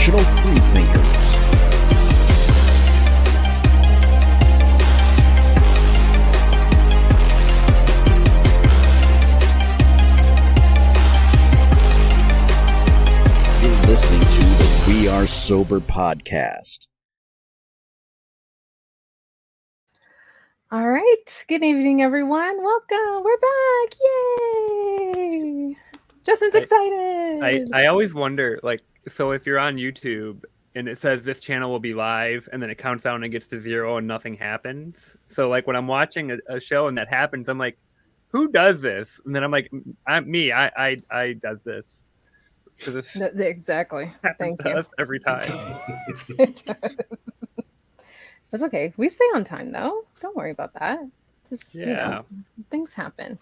Ɩnternational Freethinkers. You're listening to the We Are Sober podcast. All right. Good evening, everyone. Welcome. We're back. Yay. Justin's excited. I always wonder, like, so if you're on YouTube and it says this channel will be live and then it counts down and gets to 0 and nothing happens. So, like, when I'm watching a show and that happens, I'm like, who does this? And then I'm like, I does this. Exactly. Thank you. Every time. It does. That's okay. We stay on time, though. Don't worry about that. Just, things happen.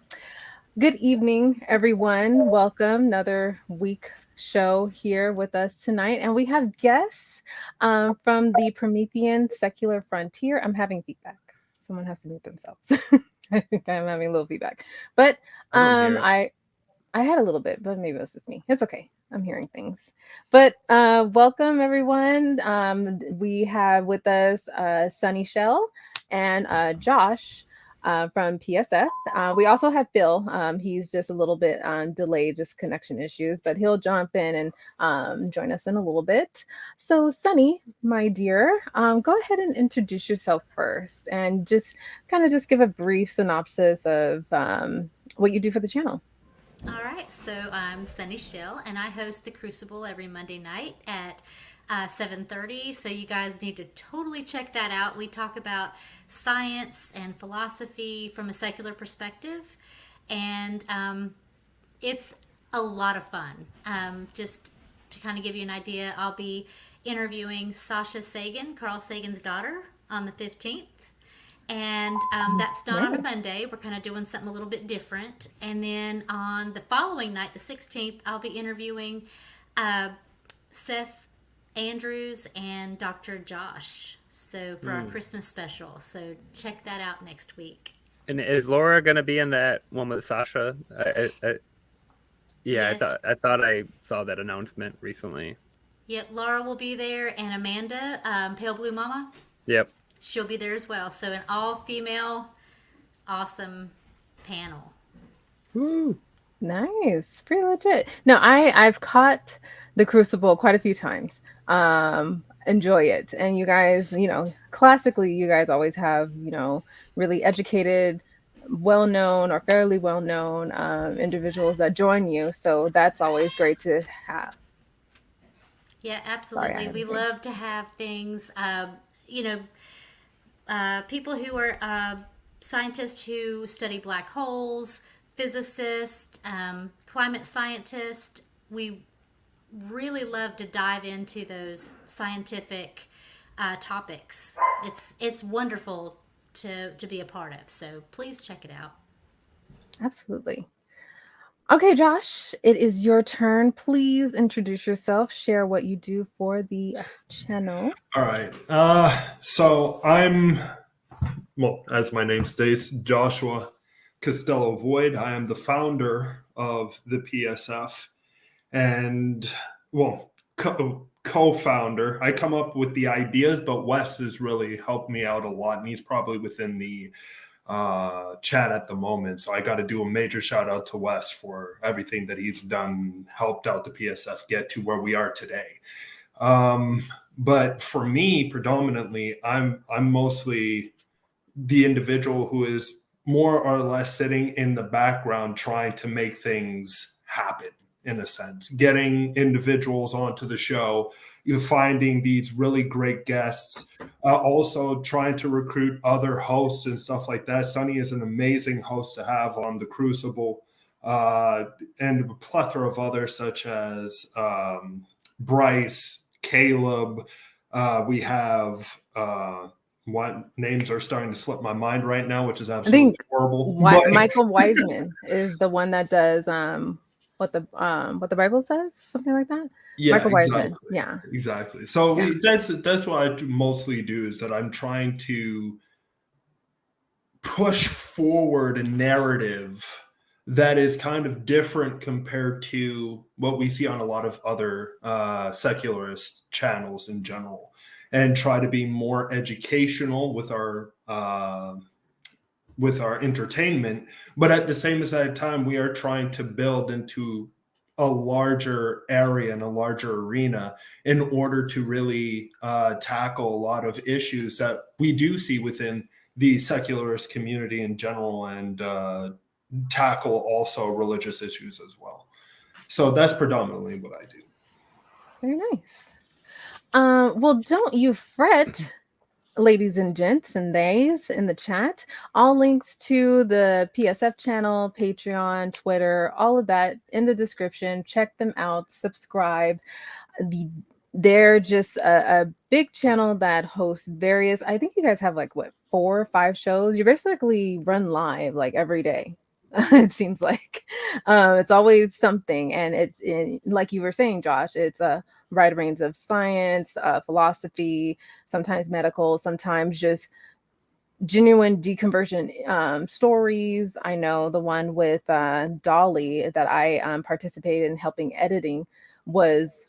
Good evening, everyone. Welcome. Another week show here with us tonight. And we have guests from the Promethean Secular Frontier. I'm having feedback. Someone has to mute themselves. I think I'm having a little feedback. But I had a little bit, but maybe it was just me. It's okay. I'm hearing things. But welcome, everyone. We have with us Sunny Shell and Josh from PSF. We also have Phil. He's just a little bit delayed, just connection issues, but he'll jump in and join us in a little bit. So Sunny, my dear, go ahead and introduce yourself first and just give a brief synopsis of what you do for the channel. All right, so I'm Sunny Shell, and I host the Crucible every Monday night at 7:30. So you guys need to totally check that out. We talk about science and philosophy from a secular perspective, and it's a lot of fun. Just to kind of give you an idea, I'll be interviewing Sasha Sagan, Carl Sagan's daughter, on the 15th. And that's not on a Monday. We're kind of doing something a little bit different. And then on the following night, the 16th, I'll be interviewing Seth Andrews and Dr. Josh. So for our Christmas special. So check that out next week. And is Laura going to be in that one with Sasha? Yes. I thought I saw that announcement recently. Yep, Laura will be there, and Amanda, Pale Blue Mama. Yep. She'll be there as well. So an all-female, awesome panel. Woo. Nice. Pretty legit. No, I've caught the Crucible quite a few times. Enjoy it. And you guys, classically, you guys always have, really educated, well-known or fairly well-known individuals that join you. So that's always great to have. Yeah, absolutely. We love to have things, people who are scientists who study black holes, physicists, climate scientists. We really love to dive into those scientific topics. It's wonderful to be a part of. So please check it out. Absolutely. Okay, Josh, it is your turn. Please introduce yourself, share what you do for the channel. All right. So I'm, as my name states, Joshua Costello Void. I am the founder of the PSF and, co-founder. I come up with the ideas, but Wes has really helped me out a lot, and he's probably within the chat at the moment. So I got to do a major shout out to Wes for everything that he's done, helped out the PSF get to where we are today. But for me, predominantly, I'm mostly the individual who is more or less sitting in the background trying to make things happen, in a sense, getting individuals onto the show, finding these really great guests, also trying to recruit other hosts and stuff like that. Sunny is an amazing host to have on the Crucible, and a plethora of others such as Bryce, Caleb. We have what names are starting to slip my mind right now, which is absolutely horrible. Michael Wiseman is the one that does what the Bible says, something like that. Yeah, Michael Wiseman. Exactly. Yeah, exactly. So that's what I mostly do, is that I'm trying to push forward a narrative that is kind of different compared to what we see on a lot of other secularist channels in general, and try to be more educational with our entertainment. But at the same exact time, we are trying to build into a larger area and a larger arena in order to really tackle a lot of issues that we do see within the secularist community in general, and tackle also religious issues as well. So that's predominantly what I do. Very nice. Well, don't you fret, ladies and gents and theys in the chat. All links to the PSF channel, Patreon, Twitter, all of that in the description. Check them out, subscribe. They're just a big channel that hosts various, I think you guys have like, what, 4 or 5 shows? You basically run live like every day. It seems like it's always something. And it's like you were saying, Josh, it's a wide range of science, philosophy, sometimes medical, sometimes just genuine deconversion stories. I know the one with Dolly that I participated in helping editing was,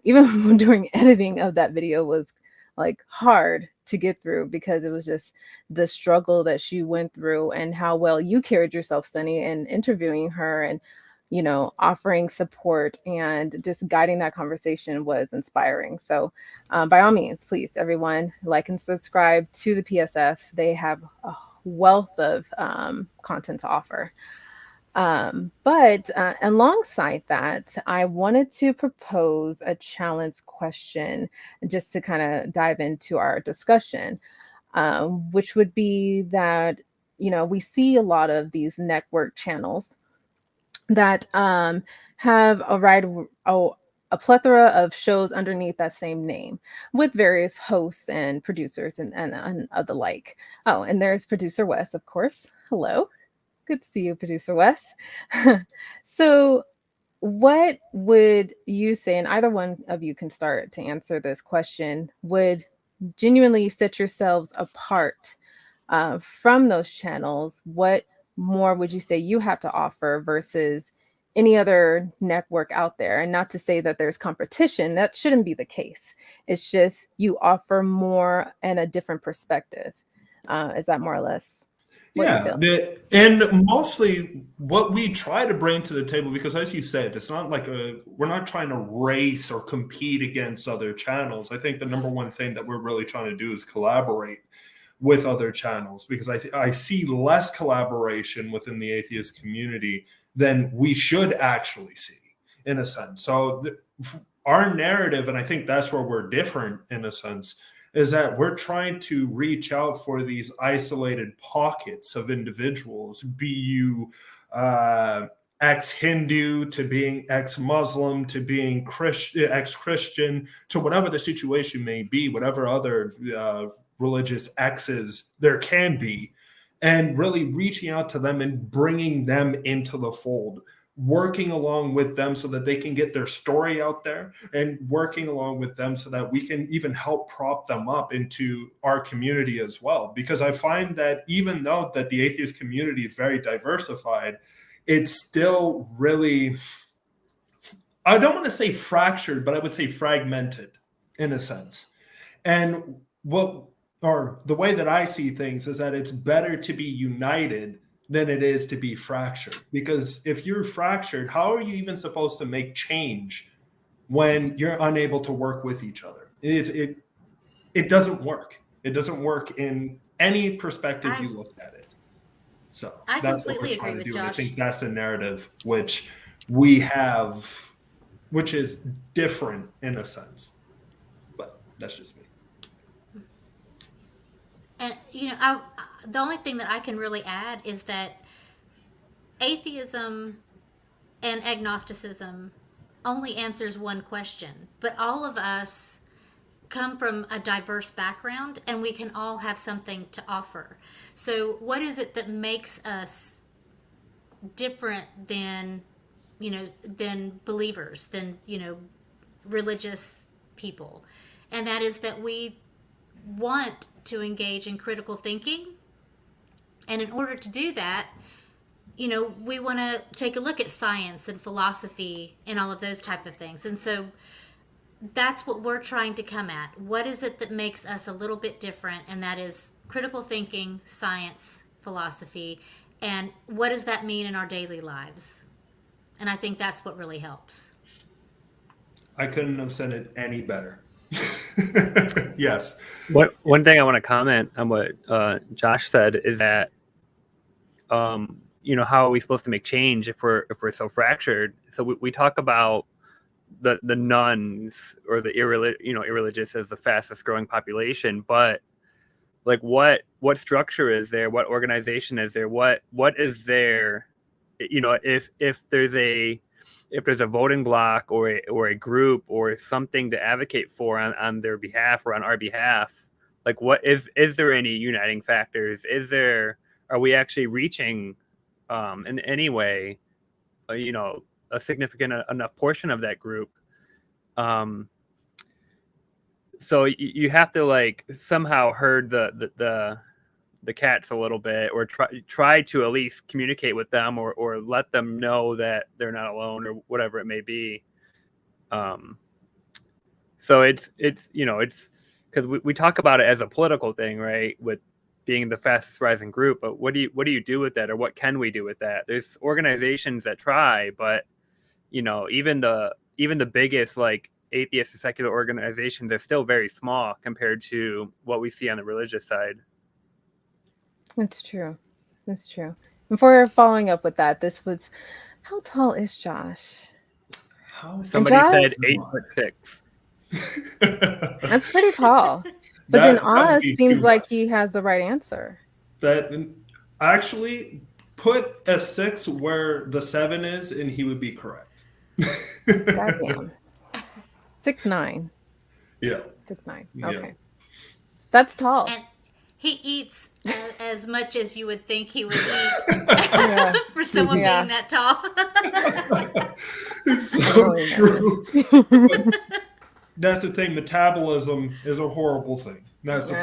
even during editing of that video, was like hard to get through, because it was just the struggle that she went through, and how well you carried yourself, Sunny, in interviewing her and, you know, offering support and just guiding that conversation was inspiring. So by all means, please, everyone, like and subscribe to the PSF. They have a wealth of content to offer. But alongside that, I wanted to propose a challenge question just to kind of dive into our discussion, which would be that, you know, we see a lot of these network channels that have a plethora of shows underneath that same name, with various hosts and producers and of the like. Oh, and there's producer Wes, of course. Hello. Good to see you, producer Wes. So what would you say, and either one of you can start to answer this question, would genuinely set yourselves apart from those channels? What more would you say you have to offer versus any other network out there? And not to say that there's competition, that shouldn't be the case. It's just you offer more and a different perspective. Is that more or less what you feel? And mostly what we try to bring to the table, because as you said, it's not like we're not trying to race or compete against other channels. I think the number one thing that we're really trying to do is collaborate with other channels, because I see less collaboration within the atheist community than we should actually see, in a sense. So our narrative, and I think that's where we're different in a sense, is that we're trying to reach out for these isolated pockets of individuals, be you ex-Hindu to being ex-Muslim to being ex-Christian, to whatever the situation may be, whatever other religious X's there can be, and really reaching out to them and bringing them into the fold, working along with them so that they can get their story out there, and working along with them so that we can even help prop them up into our community as well. Because I find that even though that the atheist community is very diversified, it's still really, I don't want to say fractured, but I would say fragmented in a sense. And the way that I see things is that it's better to be united than it is to be fractured. Because if you're fractured, how are you even supposed to make change when you're unable to work with each other? It doesn't work. It doesn't work in any perspective you look at it. So I that's what completely we're trying agree to with do. And I Josh. think that's a narrative which we have, which is different in a sense. But that's just me. And you know, the only thing that I can really add is that atheism and agnosticism only answers one question, but all of us come from a diverse background, and we can all have something to offer. So what is it that makes us different than, you know, than believers, than, you know, religious people? And that is that we want to engage in critical thinking. And in order to do that, we want to take a look at science and philosophy and all of those type of things. And so that's what we're trying to come at. What is it that makes us a little bit different? And that is critical thinking, science, philosophy, and what does that mean in our daily lives? And I think that's what really helps. I couldn't have said it any better. Yes. One thing I want to comment on what Josh said is that, how are we supposed to make change if we're so fractured? So we talk about the nuns or the irreligious as the fastest growing population, but like what structure is there? What organization is there? What is there? If there's a voting bloc or a group or something to advocate for on their behalf or on our behalf, like what is there any uniting factors? Are we actually reaching in any way, a significant enough portion of that group? So you have to like somehow herd the cats a little bit, or try to at least communicate with them, or let them know that they're not alone, or whatever it may be. So it's because we talk about it as a political thing, right? With being the fastest rising group, but what do you do with that, or what can we do with that? There's organizations that try, but even the biggest like atheist and secular organizations are still very small compared to what we see on the religious side. That's true. That's true. And for following up with that, how tall is Josh? Somebody Josh? said 8'6". That's pretty tall. But then Oz seems like he has the right answer. That actually put a 6 where the 7 is, and he would be correct. Goddamn. 6'9". Yeah. 6'9". Yeah. Okay. That's tall. And he eats as much as you would think he would eat for someone being that tall. It's so true. That's the thing. Metabolism is a horrible thing. That's the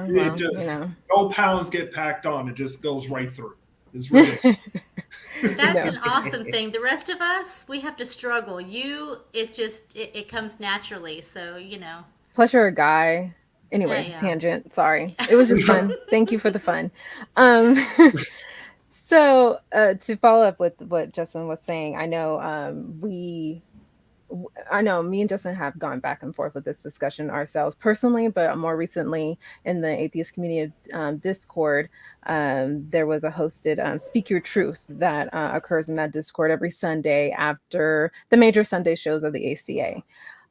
problem. No pounds get packed on. It just goes right through. It's ridiculous. That's an awesome thing. The rest of us, we have to struggle. It comes naturally. So, Plus you're a guy. Anyways, tangent. Sorry. It was just fun. Thank you for the fun. So to follow up with what Justin was saying, I know me and Justin have gone back and forth with this discussion ourselves personally, but more recently in the atheist community Discord, there was a hosted Speak Your Truth that occurs in that Discord every Sunday after the major Sunday shows of the ACA.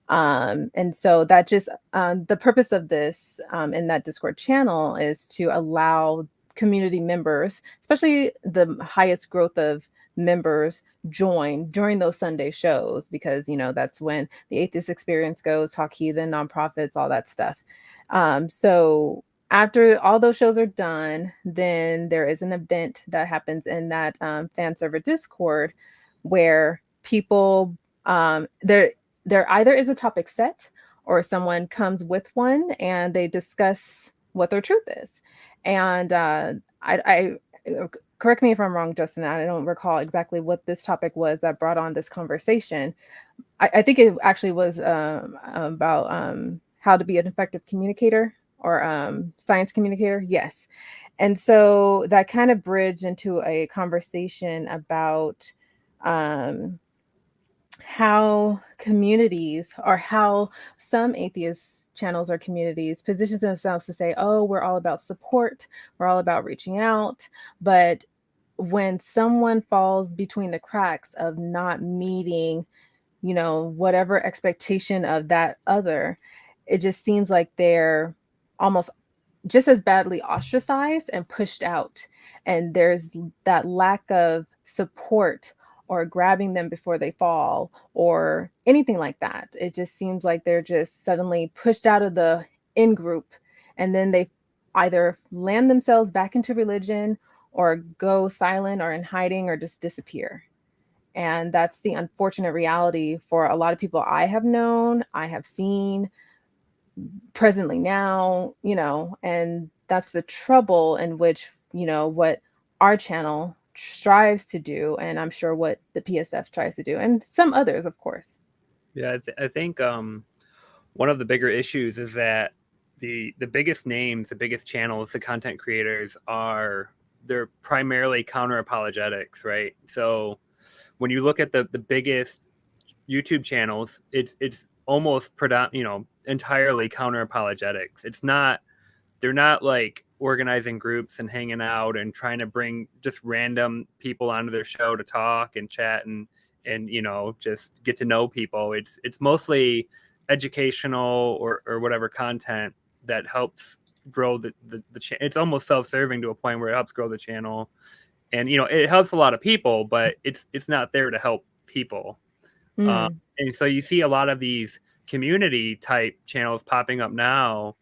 And so that just the purpose of this in that Discord channel is to allow community members, especially the highest growth of members, join during those Sunday shows, because that's when the atheist experience goes, talk heathen, nonprofits, all that stuff. So after all those shows are done, then there is an event that happens in that fan server Discord where people there either is a topic set, or someone comes with one and they discuss what their truth is. And I correct me if I'm wrong, Justin, I don't recall exactly what this topic was that brought on this conversation. I think it actually was about how to be an effective communicator, or science communicator. Yes. And so that kind of bridged into a conversation about how communities, or how some atheist channels or communities positions themselves to say, oh, we're all about support, we're all about reaching out. But when someone falls between the cracks of not meeting, whatever expectation of that other, it just seems like they're almost just as badly ostracized and pushed out. And there's that lack of support, or grabbing them before they fall, or anything like that. It just seems like they're just suddenly pushed out of the in-group, and then they either land themselves back into religion, or go silent, or in hiding, or just disappear. And that's the unfortunate reality for a lot of people I have known, I have seen presently now, and that's the trouble in which, what our channel strives to do, and I'm sure what the PSF tries to do, and some others, of course. Yeah, I think one of the bigger issues is that the biggest names, the biggest channels, the content creators they're primarily counter apologetics, right? So when you look at the biggest YouTube channels, it's almost entirely counter apologetics. They're not like organizing groups and hanging out and trying to bring just random people onto their show to talk and chat and just get to know people. It's mostly educational or whatever content that helps grow the channel. It's almost self-serving to a point where it helps grow the channel, and it helps a lot of people, but it's not there to help people. And so you see a lot of these community type channels popping up now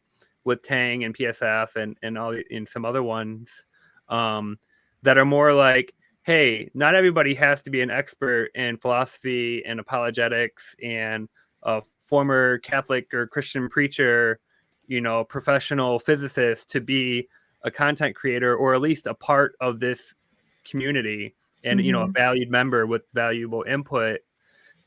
with Tang and PSF and some other ones that are more like, hey, not everybody has to be an expert in philosophy and apologetics and a former Catholic or Christian preacher, professional physicist to be a content creator or at least a part of this community and, a valued member with valuable input.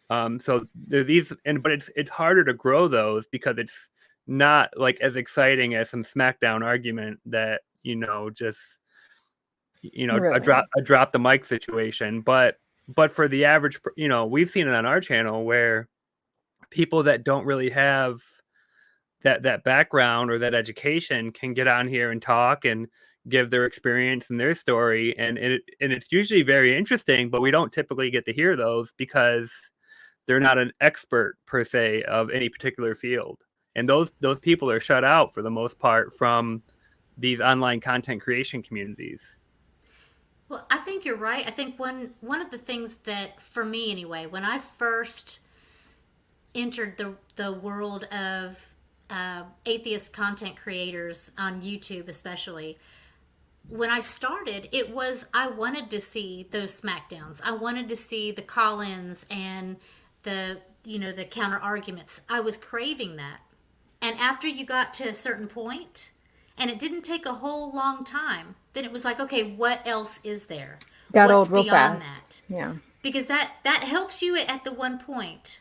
So there are these, but it's harder to grow those because it's not like as exciting as some SmackDown argument that, just, Really? a drop the mic situation. But for the average, we've seen it on our channel where people that don't really have that background or that education can get on here and talk and give their experience and their story. And it's usually very interesting, but we don't typically get to hear those because they're not an expert per se of any particular field. And those people are shut out for the most part from these online content creation communities. Well, I think you're right. I think one of the things that, for me anyway, when I first entered the world of atheist content creators on YouTube, especially, when I started, it was I wanted to see those SmackDowns. I wanted to see the call-ins and the counter arguments. I was craving that. And after you got to a certain point, and it didn't take a whole long time, then it was like, okay, what else is there? Got What's old real beyond fast. that? Yeah. Because that helps you at the one point,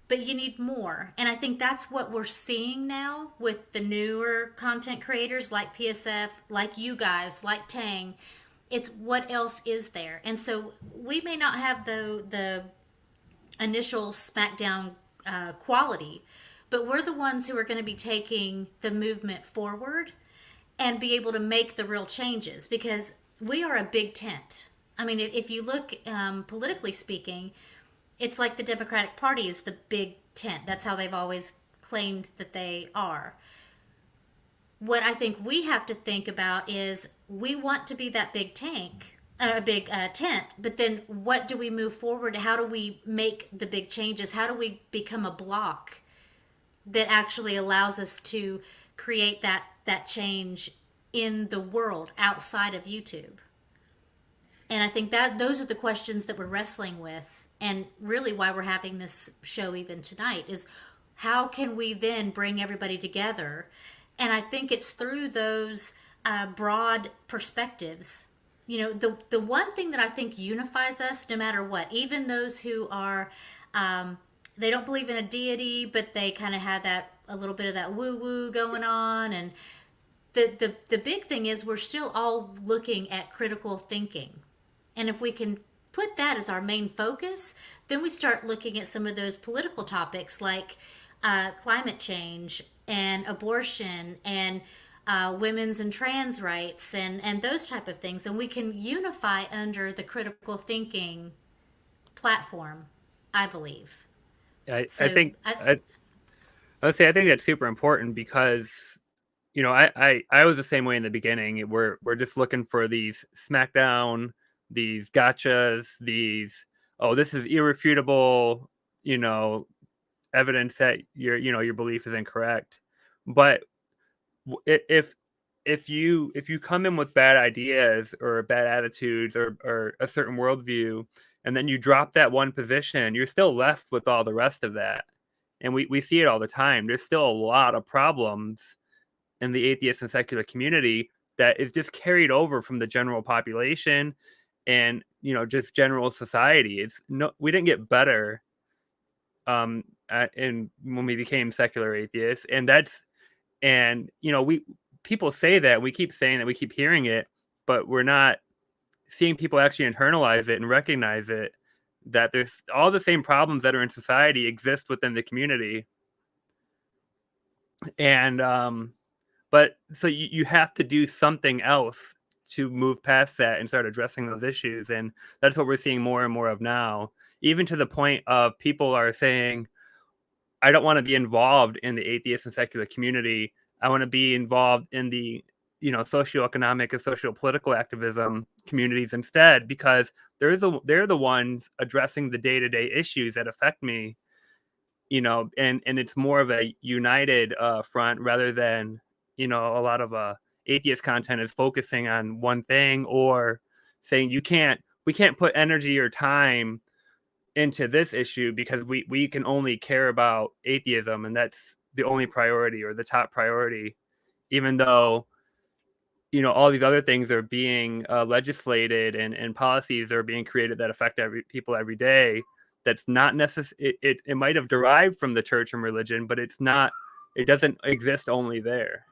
but you need more. And I think that's what we're seeing now with the newer content creators like PSF, like you guys, like Tang. It's what else is there? And so we may not have the initial SmackDown quality, but we're the ones who are going to be taking the movement forward and be able to make the real changes, because we are a big tent. I mean, if you look politically speaking, it's like the Democratic Party is the big tent. That's how they've always claimed that they are. What I think we have to think about is we want to be that big tent, but then what do we move forward? How do we make the big changes? How do we become a block that actually allows us to create that change in the world outside of YouTube? And I think that those are the questions that we're wrestling with, and really why we're having this show even tonight is how can we then bring everybody together? And I think it's through those broad perspectives. The one thing that I think unifies us no matter what, even those who are they don't believe in a deity, but they kind of have a little bit of that woo-woo going on. And the big thing is we're still all looking at critical thinking. And if we can put that as our main focus, then we start looking at some of those political topics like climate change and abortion and women's and trans rights and those type of things. And we can unify under the critical thinking platform, I believe. I think that's super important because, I was the same way in the beginning. We're just looking for these SmackDown, these gotchas, this is irrefutable, evidence that your belief is incorrect. But if you come in with bad ideas or bad attitudes or a certain worldview, and then you drop that one position, you're still left with all the rest of that. And we see it all the time. There's still a lot of problems in the atheist and secular community that is just carried over from the general population and, you know, just general society. We didn't get better when we became secular atheists, and you know, people say that, we keep saying that, we keep hearing it, but we're not seeing people actually internalize it and recognize it, that there's all the same problems that are in society exist within the community. And but so you have to do something else to move past that and start addressing those issues. And that's what we're seeing more and more of now, even to the point of people are saying, I don't want to be involved in the atheist and secular community. I want to be involved in the, you know, socioeconomic and socio-political activism communities instead, because they're the ones addressing the day-to-day issues that affect me, you know, and it's more of a united front rather than, you know, a lot of atheist content is focusing on one thing, or saying we can't put energy or time into this issue because we can only care about atheism, and that's the only priority or the top priority, even though, you know, all these other things are being legislated and policies are being created that affect people every day. That's not necessary. It might have derived from the church and religion, but it doesn't exist only there.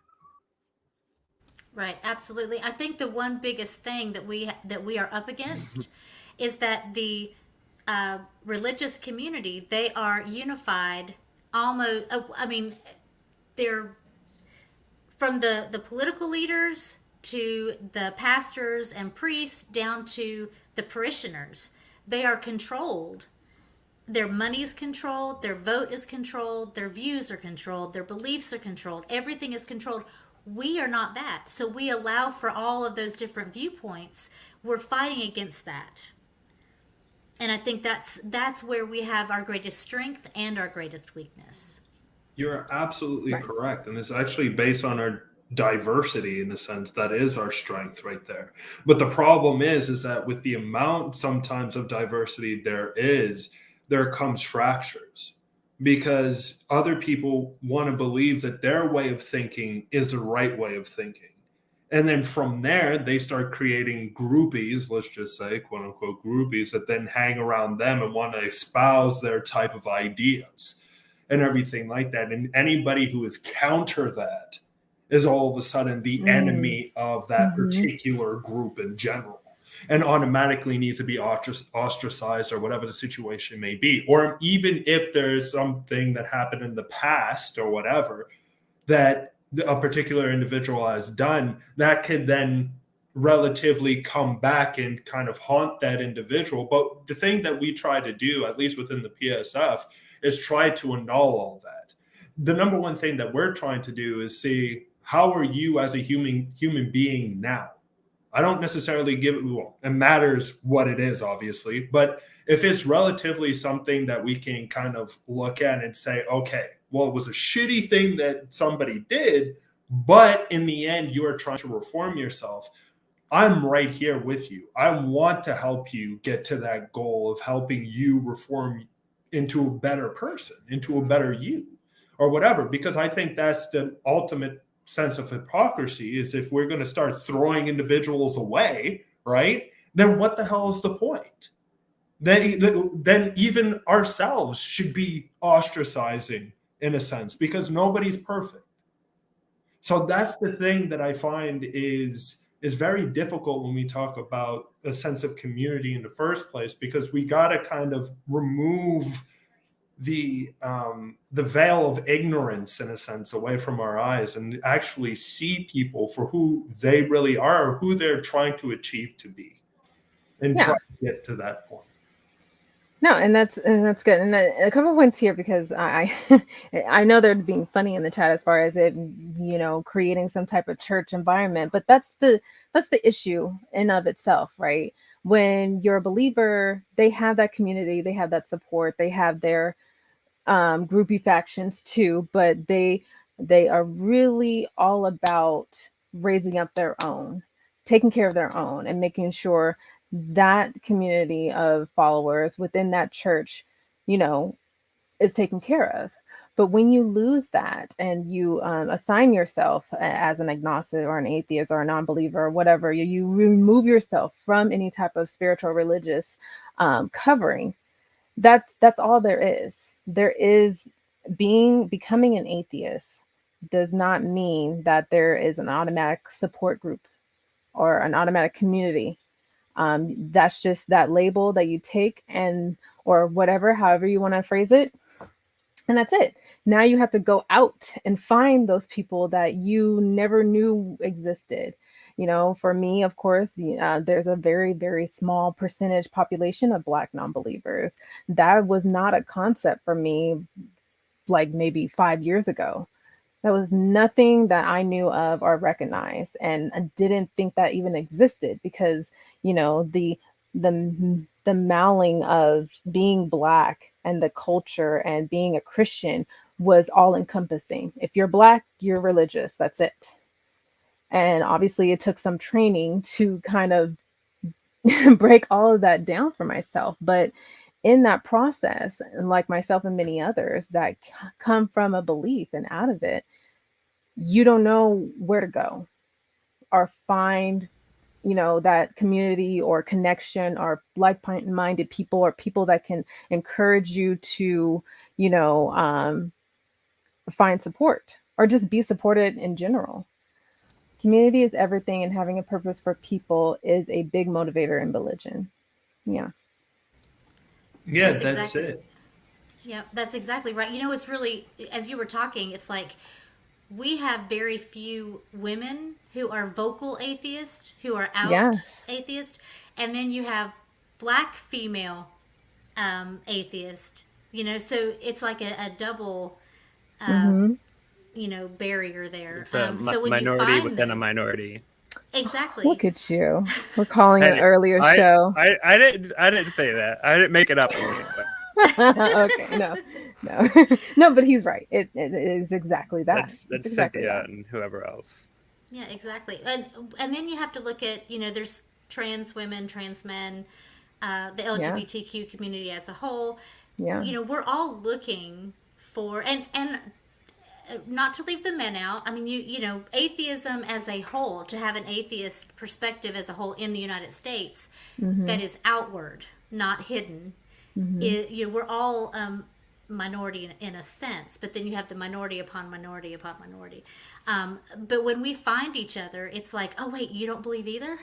Right, absolutely. I think the one biggest thing that we are up against is that the religious community, they are unified almost. I mean, they're from the political leaders to the pastors and priests down to the parishioners. They are controlled. Their money is controlled, their vote is controlled, their views are controlled, their beliefs are controlled, everything is controlled. We are not that. So we allow for all of those different viewpoints. We're fighting against that. And I think that's where we have our greatest strength and our greatest weakness. You're absolutely correct. And it's actually based on our diversity, in a sense. That is our strength right there. But the problem is that with the amount sometimes of diversity there comes fractures, because other people want to believe that their way of thinking is the right way of thinking. And then from there, they start creating groupies, let's just say, quote unquote, groupies that then hang around them and want to espouse their type of ideas and everything like that. And anybody who is counter that is all of a sudden the enemy of that particular group in general, and automatically needs to be ostracized or whatever the situation may be. Or even if there's something that happened in the past or whatever that a particular individual has done, that could then relatively come back and kind of haunt that individual. But the thing that we try to do, at least within the PSF, is try to annul all that. The number one thing that we're trying to do is see, how are you as a human being now? I don't necessarily give it, well, it matters what it is, obviously, but if it's relatively something that we can kind of look at and say, okay, well, it was a shitty thing that somebody did, but in the end, you are trying to reform yourself. I'm right here with you. I want to help you get to that goal of helping you reform into a better person, into a better you, or whatever, because I think that's the ultimate sense of hypocrisy, is if we're going to start throwing individuals away, right, then what the hell is the point? Then even ourselves should be ostracizing, in a sense, because nobody's perfect. So that's the thing that I find is very difficult when we talk about a sense of community in the first place, because we got to kind of remove the veil of ignorance, in a sense, away from our eyes and actually see people for who they really are, or who they're trying to achieve to be, and try to get to that point. No, and that's good. And a couple of points here, because I know they're being funny in the chat as far as it, you know, creating some type of church environment, but that's the issue in of itself, right? When you're a believer, they have that community, they have that support, they have their groupie factions too, but they are really all about raising up their own, taking care of their own, and making sure that community of followers within that church, you know, is taken care of. But when you lose that and you assign yourself as an agnostic or an atheist or a non-believer or whatever, you remove yourself from any type of spiritual religious covering. That's all there is. There is becoming an atheist does not mean that there is an automatic support group or an automatic community. That's just that label that you take and or whatever, however you want to phrase it. And that's it. Now you have to go out and find those people that you never knew existed. You know, for me, of course, there's a very, very small percentage population of Black non-believers. That was not a concept for me like maybe 5 years ago. That was nothing that I knew of or recognized, and I didn't think that even existed because, you know, the mailing of being Black and the culture and being a Christian was all encompassing. If you're Black, you're religious. That's it. And obviously it took some training to kind of break all of that down for myself. But in that process, and like myself and many others that come from a belief and out of it, you don't know where to go or find, you know, that community or connection or like-minded people or people that can encourage you to, you know, find support or just be supported in general. Community is everything, and having a purpose for people is a big motivator in religion. Yeah. Yeah, that's it. Yeah, that's exactly right. You know, it's really, as you were talking, it's like we have very few women who are vocal atheists, who are out atheist, and then you have Black female atheist. You know, so it's like a double, you know, barrier there. It's a so when minority you find within those, a minority. Exactly. Look at you. We're calling an earlier show. I didn't say that. I didn't make it up. Okay, no, but he's right. It is exactly that. That's exactly Cynthia that. and whoever else. Yeah, exactly. And then you have to look at, you know, there's trans women, trans men, the LGBTQ community as a whole. Yeah. You know, we're all looking for, and not to leave the men out. I mean, you know, atheism as a whole, to have an atheist perspective as a whole in the United States that is outward, not hidden. You know, we're all minority in a sense, but then you have the minority upon minority upon minority. But when we find each other, it's like, oh wait, you don't believe either?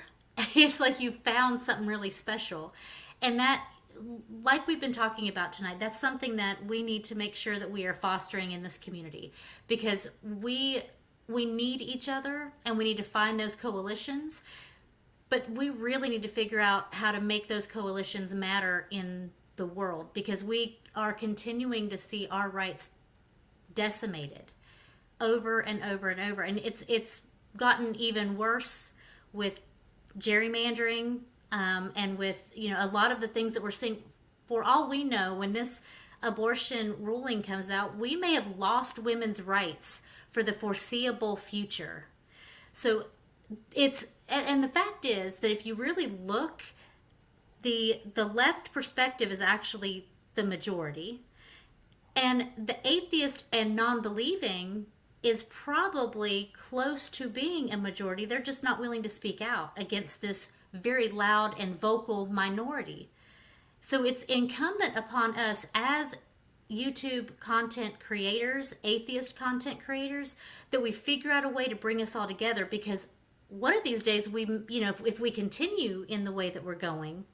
It's like you've found something really special. And that, like we've been talking about tonight, that's something that we need to make sure that we are fostering in this community, because we need each other and we need to find those coalitions, but we really need to figure out how to make those coalitions matter in the world, because we are continuing to see our rights decimated over and over and over, and it's gotten even worse with gerrymandering, and with, you know, a lot of the things that we're seeing. For all we know, when this abortion ruling comes out, we may have lost women's rights for the foreseeable future. So and the fact is that if you really look, the left perspective is actually the majority, and the atheist and non-believing is probably close to being a majority. They're just not willing to speak out against this very loud and vocal minority. So it's incumbent upon us as YouTube content creators, atheist content creators, that we figure out a way to bring us all together, because one of these days if we continue in the way that we're going,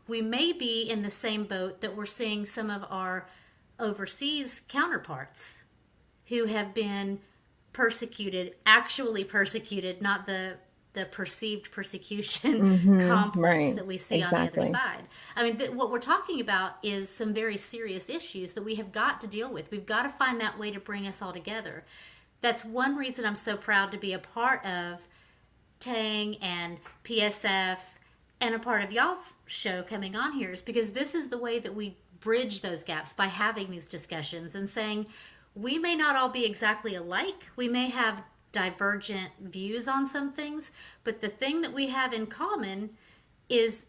we may be in the same boat that we're seeing some of our overseas counterparts who have been persecuted, actually persecuted, not the perceived persecution complex that we see on the other side. I mean, what we're talking about is some very serious issues that we have got to deal with. We've got to find that way to bring us all together. That's one reason I'm so proud to be a part of Tang and PSF and a part of y'all's show coming on here, is because this is the way that we bridge those gaps, by having these discussions and saying, we may not all be exactly alike. We may have divergent views on some things, but the thing that we have in common is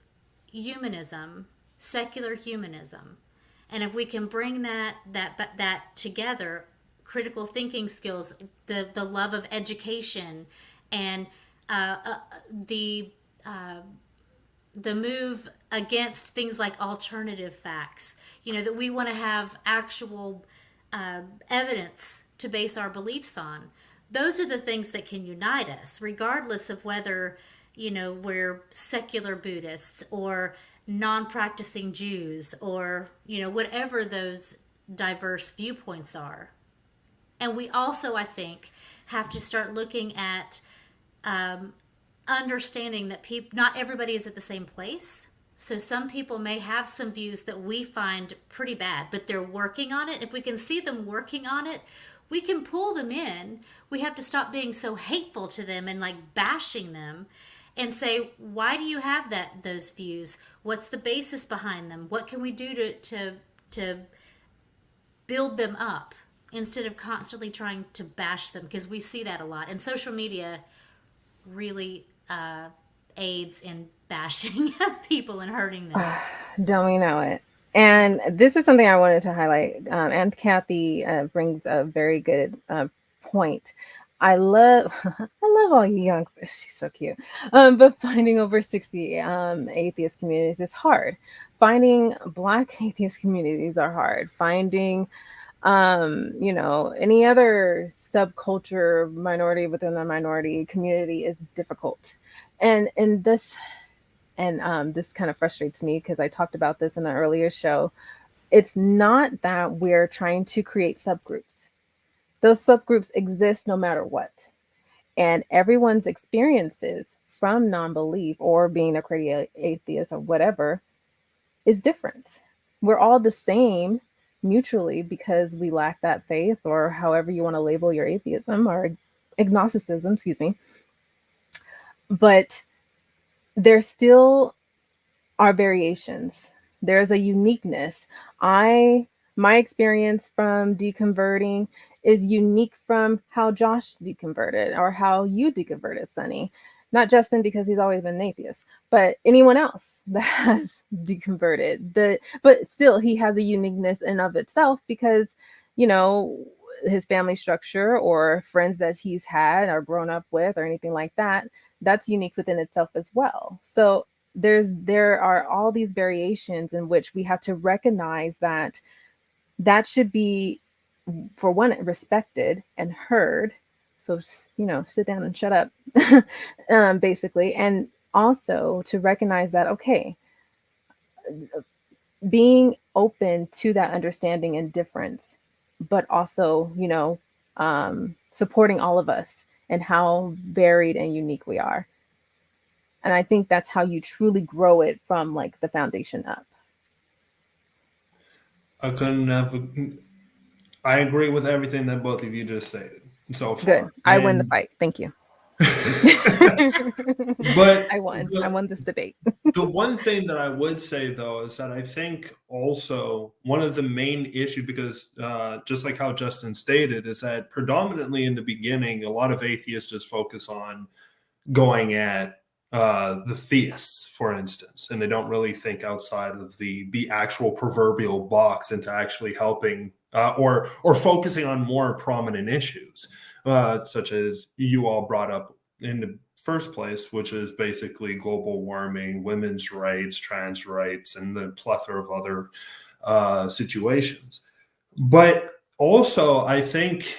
humanism, secular humanism. And if we can bring that together, critical thinking skills, the love of education, and the move against things like alternative facts. That we want to have actual evidence to base our beliefs on. Those are the things that can unite us, regardless of whether we're secular Buddhists or non-practicing Jews or whatever those diverse viewpoints are. And we also, I think, have to start looking at understanding that not everybody is at the same place. So some people may have some views that we find pretty bad, but they're working on it. If we can see them working on it, we can pull them in. We have to stop being so hateful to them and like bashing them and say, why do you have those views? What's the basis behind them? What can we do to build them up instead of constantly trying to bash them? Because we see that a lot. And social media really aids in bashing people and hurting them. Don't we know it? And this is something I wanted to highlight. And Kathy brings a very good point. I love all you youngsters. She's so cute. But finding over 60 atheist communities is hard. Finding Black atheist communities are hard. Finding any other subculture minority within the minority community is difficult. And this kind of frustrates me because I talked about this in an earlier show. It's not that we're trying to create subgroups. Those subgroups exist no matter what. And everyone's experiences from non-belief or being a crazy atheist or whatever is different. We're all the same mutually because we lack that faith, or however you want to label your atheism or agnosticism, But there still are variations. There's a uniqueness. My experience from deconverting is unique from how Josh deconverted or how you deconverted, Sunny. Not Justin, because he's always been an atheist, but anyone else that has deconverted. But still, he has a uniqueness in of itself because, his family structure or friends that he's had or grown up with or anything like that, that's unique within itself as well. So there are all these variations in which we have to recognize that should be, for one, respected and heard. So, sit down and shut up, basically. And also to recognize that, okay, being open to that understanding and difference, but also, supporting all of us and how varied and unique we are. And I think that's how you truly grow it from like the foundation up. I agree with everything that both of you just stated so far. Good. I win the fight. Thank you. But I won this debate. The one thing that I would say, though, is that I think also one of the main issues, because just like how Justin stated, is that predominantly in the beginning, a lot of atheists just focus on going at the theists, for instance, and they don't really think outside of the actual proverbial box into actually helping or focusing on more prominent issues, such as you all brought up in the first place, which is basically global warming, women's rights, trans rights, and the plethora of other situations. But also, I think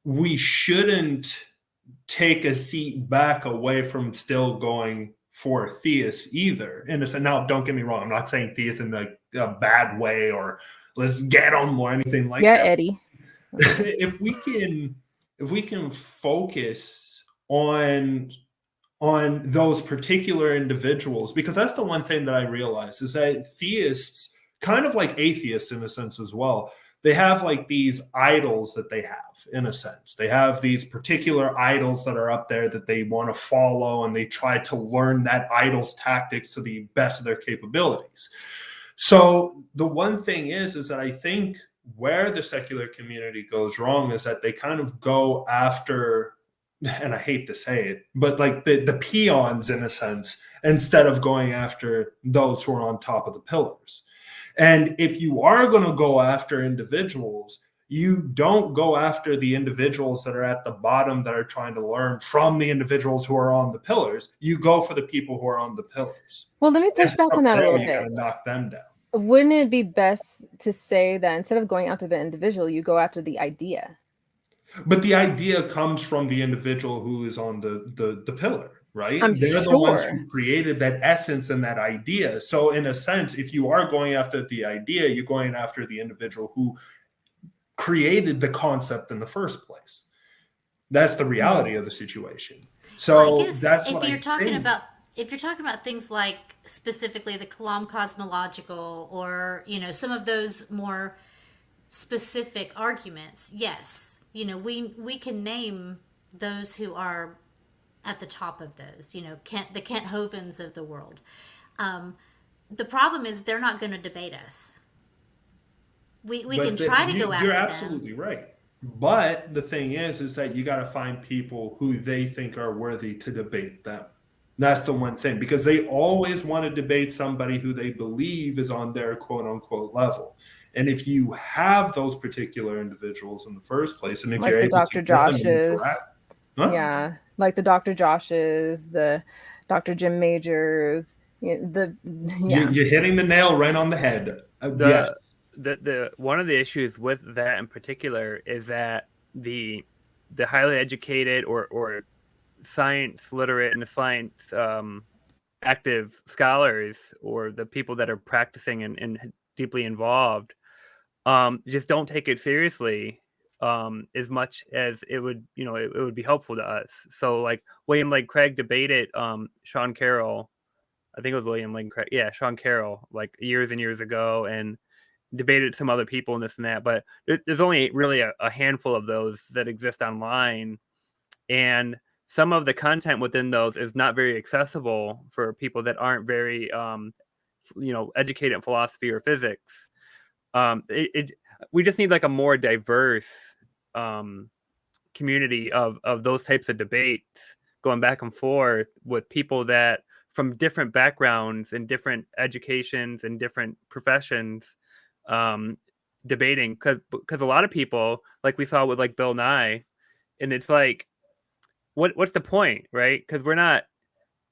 we shouldn't take a seat back away from still going for theists either. Now, don't get me wrong. I'm not saying theists in a bad way or let's get them or anything like that. Yeah, Eddie. If we can focus on those particular individuals, because that's the one thing that I realize is that theists, kind of like atheists in a sense as well, they have like these idols that they have in a sense. They have these particular idols that are up there that they want to follow, and they try to learn that idol's tactics to the best of their capabilities. So the one thing is that I think where the secular community goes wrong is that they kind of go after, and I hate to say it, but like the peons in a sense, instead of going after those who are on top of the pillars. And if you are going to go after individuals, you don't go after the individuals that are at the bottom that are trying to learn from the individuals who are on the pillars. You go for the people who are on the pillars. Well, let me push back on that a little You bit. gotta knock them down. Wouldn't it be best to say that instead of going after the individual, you go after the idea? But the idea comes from the individual who is on the pillar, right? They're sure. the ones who created that essence and that idea. So in a sense, if you are going after the idea, you're going after the individual who created the concept in the first place. That's the reality of the situation. So well, I guess that's if what you're I talking think. about things like specifically the Kalam cosmological, or some of those more specific arguments, yes, we can name those who are at the top of those, the Kent Hovens of the world. The problem is they're not going to debate us. We can try to go after them. You're absolutely right. But the thing is that you got to find people who they think are worthy to debate them. That's the one thing, because they always want to debate somebody who they believe is on their quote unquote level. And if you have those particular individuals in the first place, and if like you're the able Dr. to get them to Joshes, interact, like the Dr. Joshes, the Dr. Jim Majors, you're hitting the nail right on the head. Yes. The one of the issues with that in particular is that the highly educated or science literate and science active scholars, or the people that are practicing and deeply involved, just don't take it seriously as much as it would be helpful to us. So like William Lane Craig debated Sean Carroll. I think it was William Lane Craig. Yeah, Sean Carroll, like years and years ago, and debated some other people and this and that. But there's only really a handful of those that exist online. And some of the content within those is not very accessible for people that aren't very, educated in philosophy or physics. We just need like a more diverse community of those types of debates going back and forth with people that from different backgrounds and different educations and different professions debating, because a lot of people, like we saw with like Bill Nye, and it's like, what's the point, right? Because we're not,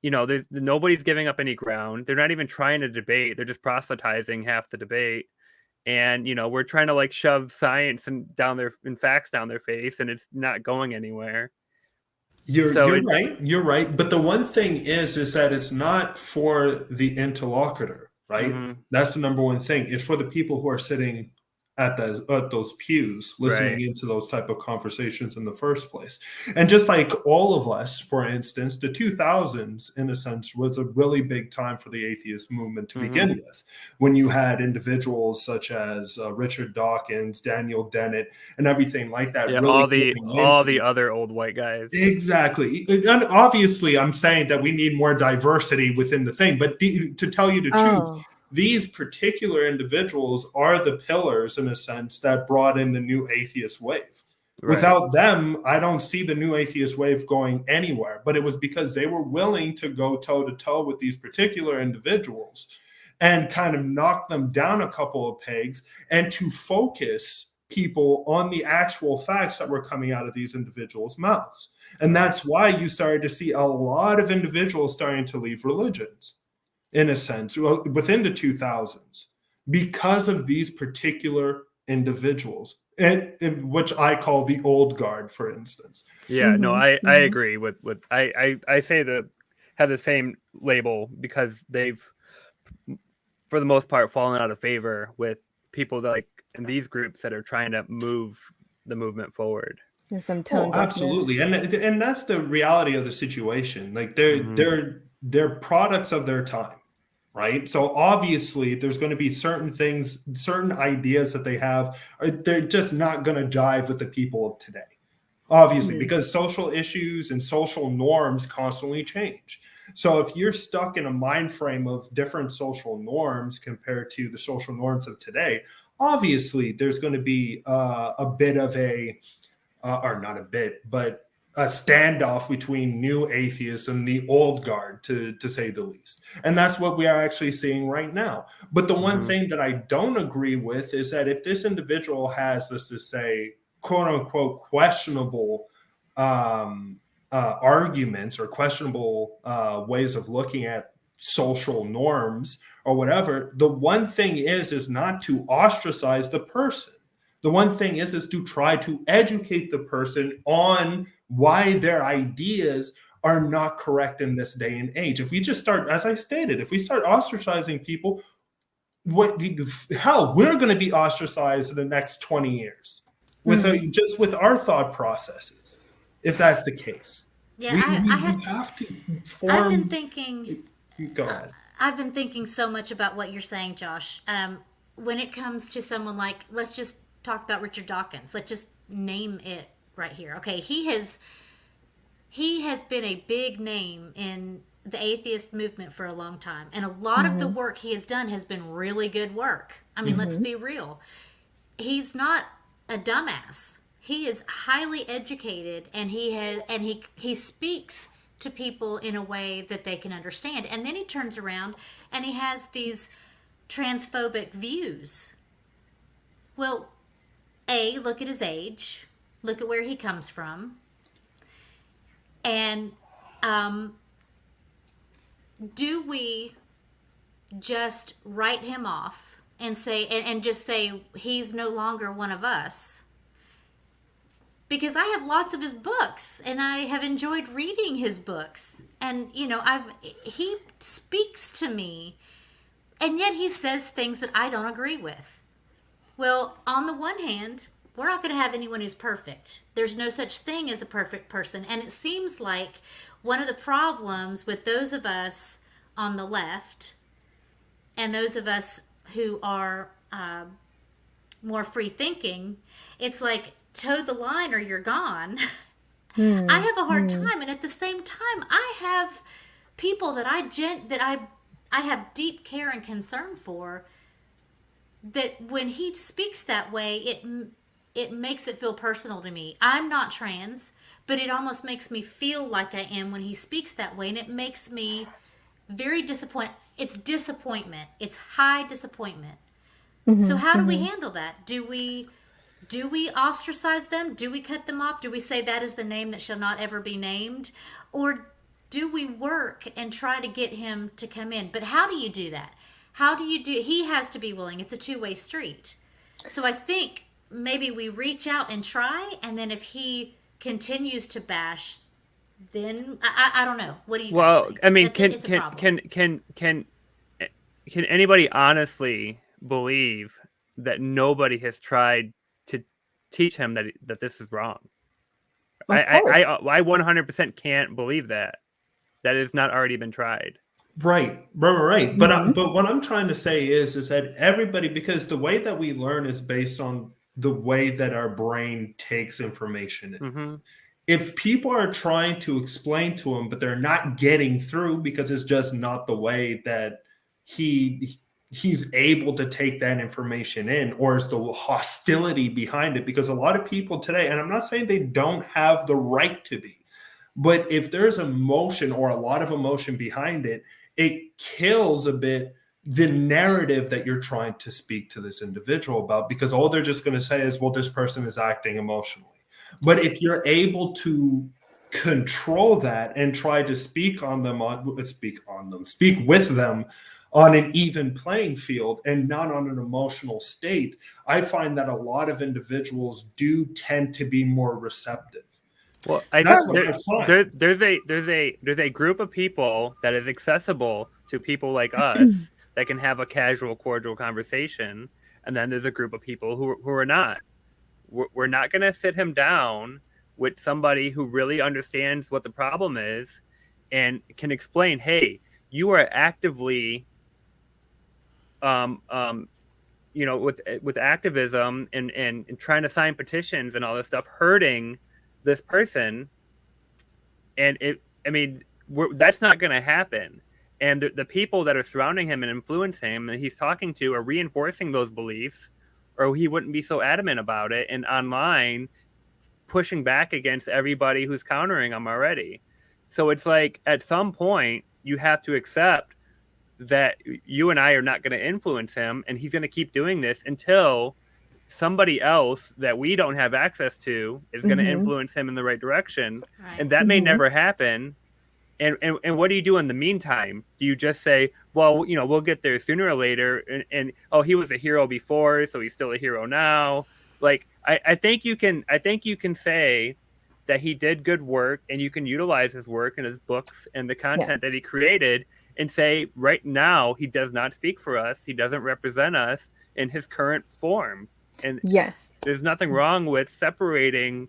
nobody's giving up any ground. They're not even trying to debate. They're just proselytizing half the debate. And, we're trying to like shove science and facts down their face, and it's not going anywhere. You're right. You're right. But the one thing is that it's not for the interlocutor, right? Mm-hmm. That's the number one thing. It's for the people who are sitting at those pews listening into those type of conversations in the first place. And just like all of us, for instance, the 2000s, in a sense, was a really big time for the atheist movement to begin with, when you had individuals such as Richard Dawkins, Daniel Dennett, and everything like that. Yeah, really all the other old white guys. Exactly. And obviously, I'm saying that we need more diversity within the thing. But to tell you the truth, these particular individuals are the pillars, in a sense, that brought in the new atheist wave. Right. Without them, I don't see the new atheist wave going anywhere. But it was because they were willing to go toe-to-toe with these particular individuals and kind of knock them down a couple of pegs, and to focus people on the actual facts that were coming out of these individuals' mouths. And that's why you started to see a lot of individuals starting to leave religions, in a sense, within the 2000s, because of these particular individuals, and which I call the old guard, for instance. Yeah, no, I agree with I say that have the same label, because they've, for the most part, fallen out of favor with people that, like, in these groups that are trying to move the movement forward. There's some tone absolutely, and that's the reality of the situation. Like they're products of their time. Right. So obviously there's going to be certain things, certain ideas that they have, they're just not going to jive with the people of today. Obviously, because social issues and social norms constantly change. So if you're stuck in a mind frame of different social norms compared to the social norms of today, obviously there's going to be a bit of or not a bit, but a standoff between new atheists and the old guard, to say the least. And that's what we are actually seeing right now. But the one thing that I don't agree with is that if this individual has, let's just say, quote unquote, questionable arguments or questionable ways of looking at social norms or whatever, the one thing is not to ostracize the person. The one thing is to try to educate the person on why their ideas are not correct in this day and age. If we just start, as I stated, if we start ostracizing people, we're going to be ostracized in the next 20 years with just with our thought processes, if that's the case. Yeah, we have to form. I've been thinking. Go ahead. I've been thinking so much about what you're saying, Josh. When it comes to someone like, let's just talk about Richard Dawkins. Let's just name it right here. Okay, he has been a big name in the atheist movement for a long time, and a lot of the work he has done has been really good work. I mean, let's be real. He's not a dumbass. He is highly educated, and he speaks to people in a way that they can understand. And then he turns around and he has these transphobic views. Well, look at his age, look at where he comes from, and do we just write him off and say and just say he's no longer one of us? Because I have lots of his books and I have enjoyed reading his books, and he speaks to me, and yet he says things that I don't agree with. Well, on the one hand, we're not going to have anyone who's perfect. There's no such thing as a perfect person. And it seems like one of the problems with those of us on the left and those of us who are more free thinking, it's like, toe the line or you're gone. I have a hard time. And at the same time, I have people that I have deep care and concern for, that when he speaks that way, it makes it feel personal to me. I'm not trans, but it almost makes me feel like I am when he speaks that way, and it makes me very disappointed. It's disappointment. It's high disappointment. So how do we handle that? Do we ostracize them? Do we cut them off? Do we say that is the name that shall not ever be named? Or do we work and try to get him to come in? But how do you do that? He has to be willing. It's a two-way street. So I think maybe we reach out and try, and then if he continues to bash, then I don't know. What do you guys think? I mean, can anybody honestly believe that nobody has tried to teach him that this is wrong? I 100% can't believe that has not already been tried. Right. But what I'm trying to say is that everybody, because the way that we learn is based on the way that our brain takes information in. If people are trying to explain to him, but they're not getting through because it's just not the way that he's able to take that information in, or is the hostility behind it? Because a lot of people today, and I'm not saying they don't have the right to be, but if there's emotion or a lot of emotion behind it, it kills a bit the narrative that you're trying to speak to this individual about, because all they're just going to say is, well, this person is acting emotionally. But if you're able to control that and try to speak with them on an even playing field and not on an emotional state, I find that a lot of individuals do tend to be more receptive. Well, there's a group of people that is accessible to people like us that can have a casual, cordial conversation, and then there's a group of people who are not. We're not going to sit him down with somebody who really understands what the problem is and can explain, hey, you are actively, with activism and trying to sign petitions and all this stuff, hurting this person. And that's not going to happen. And the people that are surrounding him and influencing him that he's talking to are reinforcing those beliefs, or he wouldn't be so adamant about it. And online, pushing back against everybody who's countering him already. So it's like at some point you have to accept that you and I are not going to influence him, and he's going to keep doing this until somebody else that we don't have access to is going to influence him in the right direction. Right. And that may never happen. And what do you do in the meantime? Do you just say, well, you know, we'll get there sooner or later, and oh, he was a hero before, so he's still a hero now? Like, I think you can say that he did good work, and you can utilize his work and his books and the content that he created, and say right now he does not speak for us. He doesn't represent us in his current form. And there's nothing wrong with separating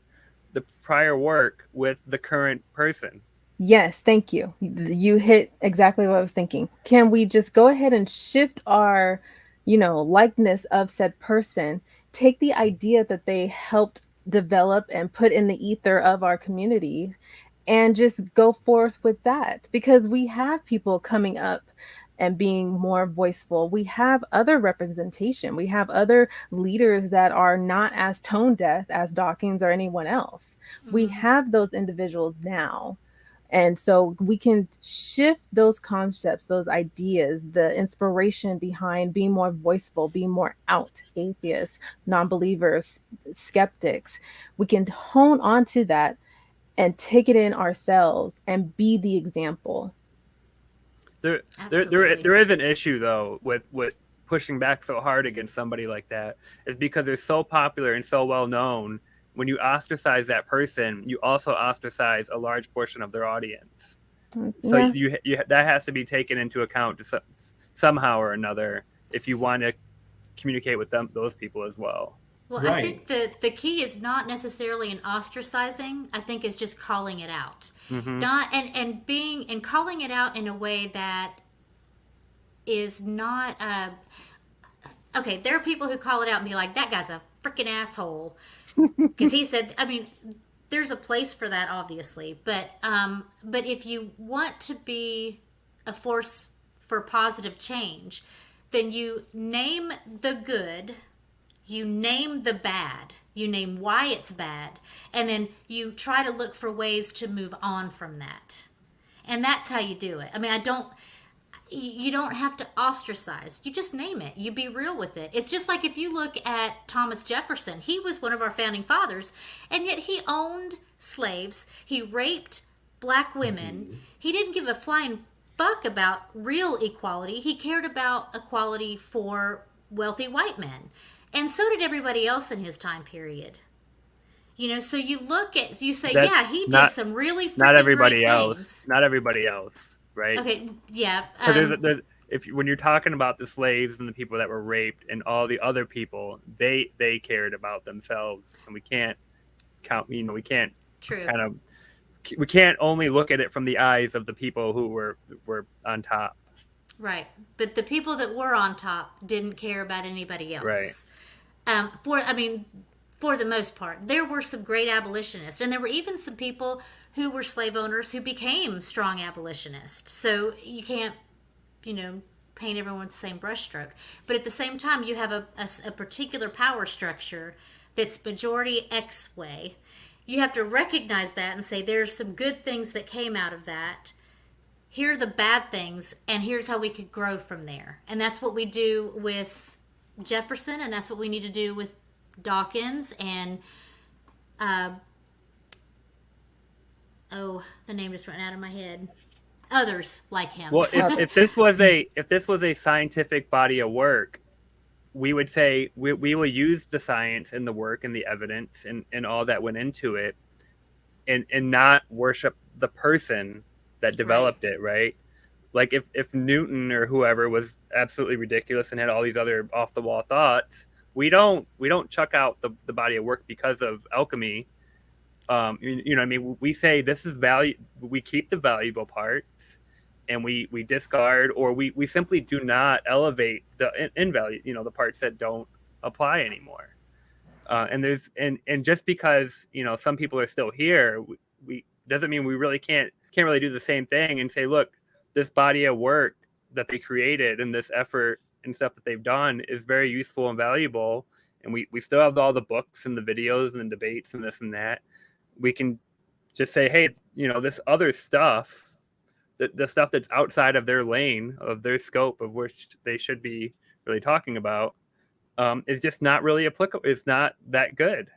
the prior work with the current person. Yes, thank you. You hit exactly what I was thinking. Can we just go ahead and shift our, likeness of said person, take the idea that they helped develop and put in the ether of our community, and just go forth with that? Because we have people coming up and being more voiceful. We have other representation. We have other leaders that are not as tone deaf as Dawkins or anyone else. We have those individuals now. And so we can shift those concepts, those ideas, the inspiration behind being more voiceful, being more out, atheists, non-believers, skeptics. We can hone onto that and take it in ourselves and be the example. There is an issue though with pushing back so hard against somebody like that. Is because they're so popular and so well known. When you ostracize that person, you also ostracize a large portion of their audience. So you that has to be taken into account somehow or another if you want to communicate with those people as well. Well, right. I think the key is not necessarily in ostracizing. I think it's just calling it out, not and being and calling it out in a way that is not. Okay, there are people who call it out and be like, "That guy's a freaking asshole," because he said. I mean, there's a place for that, obviously, but if you want to be a force for positive change, then you name the good. You name the bad, you name why it's bad, and then you try to look for ways to move on from that. And that's how you do it. I mean, you don't have to ostracize. You just name it. You be real with it. It's just like if you look at Thomas Jefferson, he was one of our founding fathers, and yet he owned slaves. He raped black women. He didn't give a flying fuck about real equality. He cared about equality for wealthy white men. And so did everybody else in his time period. So you look at, you say, he did some really freaking great things. Not everybody else, right? Okay, yeah. When you're talking about the slaves and the people that were raped and all the other people, they cared about themselves, and we can't count. We can't we can't only look at it from the eyes of the people who were on top. Right, but the people that were on top didn't care about anybody else. Right. For the most part, there were some great abolitionists, and there were even some people who were slave owners who became strong abolitionists. So you can't, paint everyone with the same brushstroke. But at the same time, you have a particular power structure that's majority X way. You have to recognize that and say there's some good things that came out of that. Here are the bad things, and here's how we could grow from there. And that's what we do with Jefferson, and that's what we need to do with Dawkins, and the name just went out of my head. Others like him. Well, if this was a scientific body of work, we would say we will use the science and the work and the evidence and all that went into it, and not worship the person that developed it, right? Like if Newton or whoever was absolutely ridiculous and had all these other off the wall thoughts, we don't chuck out the body of work because of alchemy. We say this is value. We keep the valuable parts, and we discard, or we simply do not elevate the invalue. The parts that don't apply anymore. And just because some people are still here, we doesn't mean we really can't really do the same thing and say, look, this body of work that they created and this effort and stuff that they've done is very useful and valuable, and we still have all the books and the videos and the debates and this and that, we can just say, hey, this other stuff, the stuff that's outside of their lane, of their scope, of which they should be really talking about, is just not really applicable. It's not that good.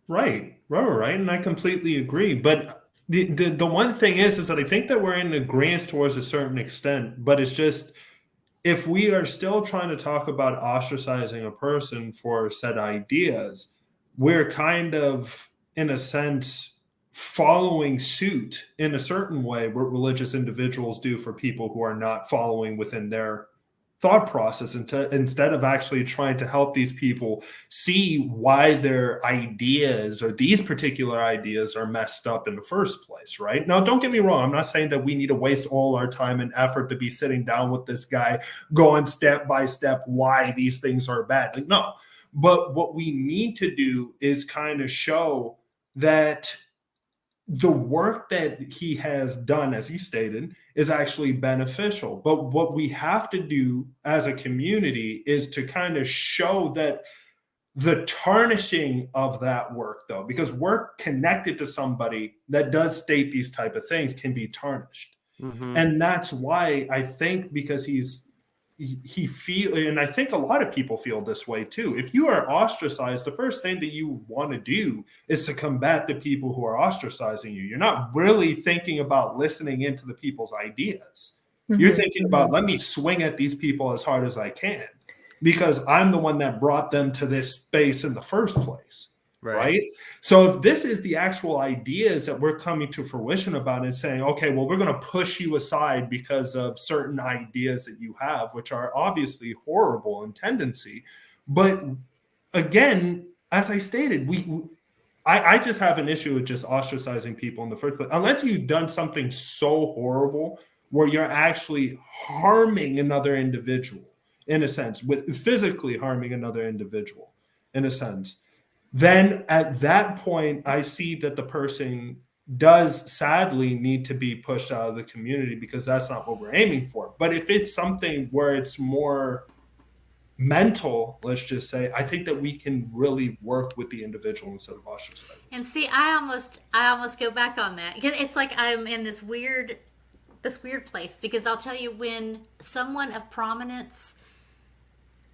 Right. And I completely agree. But the one thing is that I think that we're in agreement towards a certain extent, but it's just, if we are still trying to talk about ostracizing a person for said ideas, we're kind of, in a sense, following suit in a certain way what religious individuals do for people who are not following within their thought process, instead of actually trying to help these people see why their ideas or these particular ideas are messed up in the first place, right? Now, don't get me wrong. I'm not saying that we need to waste all our time and effort to be sitting down with this guy, going step by step why these things are bad. Like, no. But what we need to do is kind of show that the work that he has done, as you stated, is actually beneficial. But what we have to do as a community is to kind of show that the tarnishing of that work, though, because work connected to somebody that does state these type of things can be tarnished. Mm-hmm. And that's why I think, because he feel, and I think a lot of people feel this way too. If you are ostracized, the first thing that you want to do is to combat the people who are ostracizing you. You're not really thinking about listening into the people's ideas. Mm-hmm. You're thinking about, let me swing at these people as hard as I can, because I'm the one that brought them to this space in the first place. Right? So if this is the actual ideas that we're coming to fruition about and saying, okay, well, we're going to push you aside because of certain ideas that you have, which are obviously horrible in tendency. But again, as I stated, I just have an issue with just ostracizing people in the first place, unless you've done something so horrible where you're actually harming another individual, in a sense, with physically harming another individual, in a sense. Then at that point, I see that the person does sadly need to be pushed out of the community, because that's not what we're aiming for. But if it's something where it's more mental, let's just say, I think that we can really work with the individual instead of ostracizing. And see, I almost go back on that, because it's like I'm in this weird place, because I'll tell you, when someone of prominence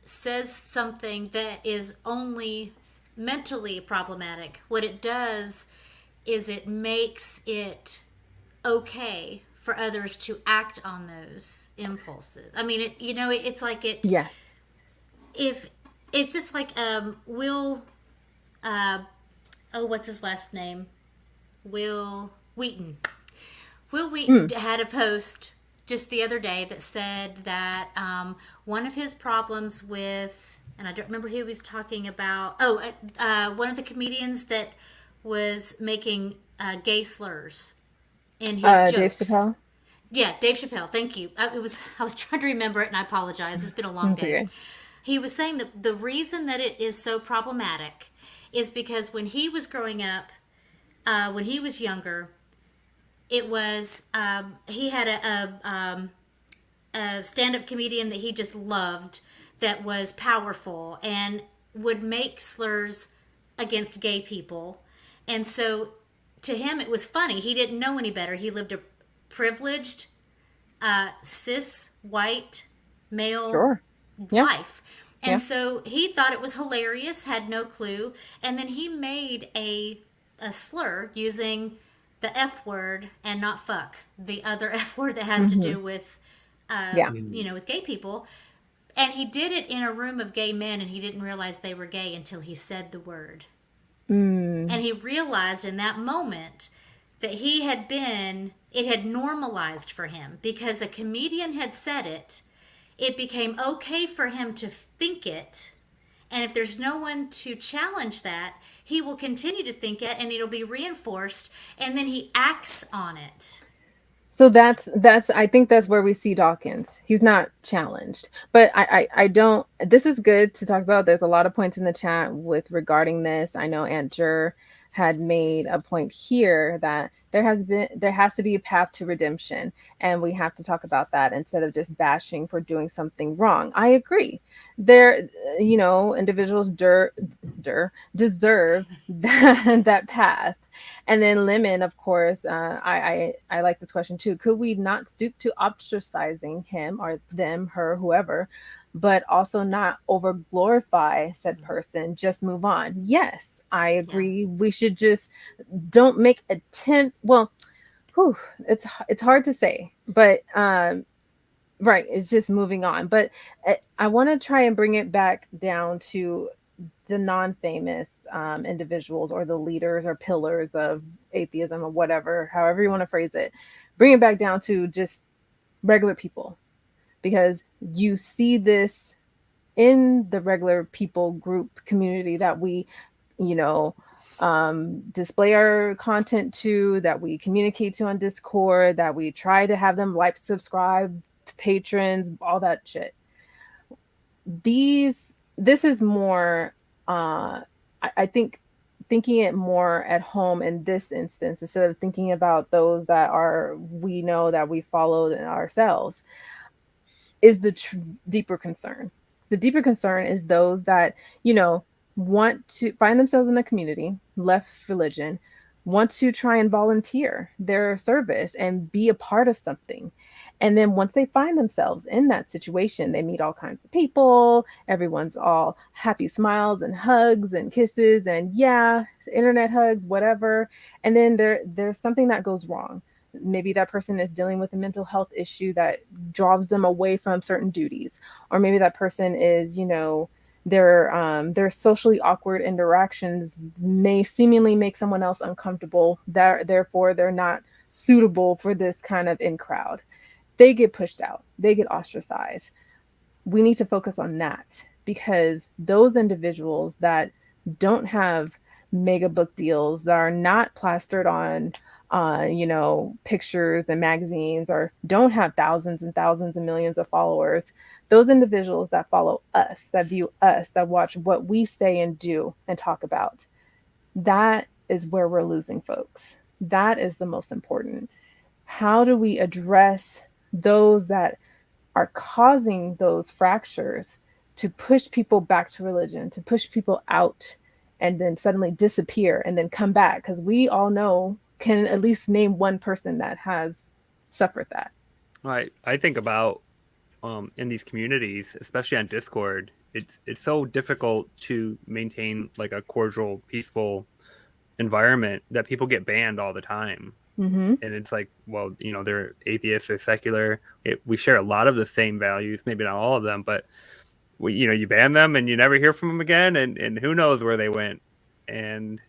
says something that is only mentally problematic, what it does is it makes it okay for others to act on those impulses. I mean, it's like it. Yes. If it's just like what's his last name? Will Wheaton. Will Wheaton had a post just the other day that said that one of his problems with, and I don't remember who he was talking about. One of the comedians that was making gay slurs in his jokes. Dave Chappelle? Yeah, Dave Chappelle. Thank you. I was trying to remember it, and I apologize. It's been a long day. Okay. He was saying that the reason that it is so problematic is because when he was growing up, when he was younger, it was he had a stand-up comedian that he just loved, that was powerful and would make slurs against gay people. And so to him, it was funny. He didn't know any better. He lived a privileged, cis, white, male life. And so he thought it was hilarious, had no clue. And then he made a slur using the F word and not fuck, the other F word that has to do with, with gay people. And he did it in a room of gay men, and he didn't realize they were gay until he said the word. And he realized in that moment that it had normalized for him, because a comedian had said it. It became okay for him to think it. And if there's no one to challenge that, he will continue to think it, and it'll be reinforced, and then he acts on it. So that's I think that's where we see Dawkins. He's not challenged. But I don't, this is good to talk about. There's a lot of points in the chat regarding this. I know Aunt Jur had made a point here that there has to be a path to redemption, and we have to talk about that instead of just bashing for doing something wrong. I agree. There, individuals deserve that path. And then Lemon, of course, I like this question too. Could we not stoop to ostracizing him or them, her, whoever, but also not over glorify said person, just move on? Yes, I agree. We should just don't make attempt. Well, it's hard to say, but right, it's just moving on. But I want to try and bring it back down to the non-famous individuals or the leaders or pillars of atheism or whatever, however you want to phrase it. Bring it back down to just regular people, because you see this in the regular people group community that we, display our content to, that we communicate to on Discord, that we try to have them like, subscribe to patrons, all that shit. This is more, I think, thinking it more at home in this instance, instead of thinking about those that we know that we followed ourselves, is the deeper concern. The deeper concern is those that, want to find themselves in a community, left religion, want to try and volunteer their service and be a part of something. And then once they find themselves in that situation, they meet all kinds of people. Everyone's all happy smiles and hugs and kisses and internet hugs, whatever. And then there's something that goes wrong. Maybe that person is dealing with a mental health issue that draws them away from certain duties. Or maybe that person is, their socially awkward interactions may seemingly make someone else uncomfortable. Therefore, they're not suitable for this kind of in crowd. They get pushed out. They get ostracized. We need to focus on that, because those individuals that don't have mega book deals, that are not plastered on, pictures and magazines, or don't have thousands and thousands and millions of followers, those individuals that follow us, that view us, that watch what we say and do and talk about, that is where we're losing folks. That is the most important. How do we address those that are causing those fractures, to push people back to religion, to push people out and then suddenly disappear and then come back? Because we all can at least name one person that has suffered that. I think about in these communities, especially on Discord, it's so difficult to maintain like a cordial, peaceful environment that people get banned all the time. Mm-hmm. And it's like, well, they're atheists, they're secular. We share a lot of the same values, maybe not all of them, but you ban them and you never hear from them again, and who knows where they went. And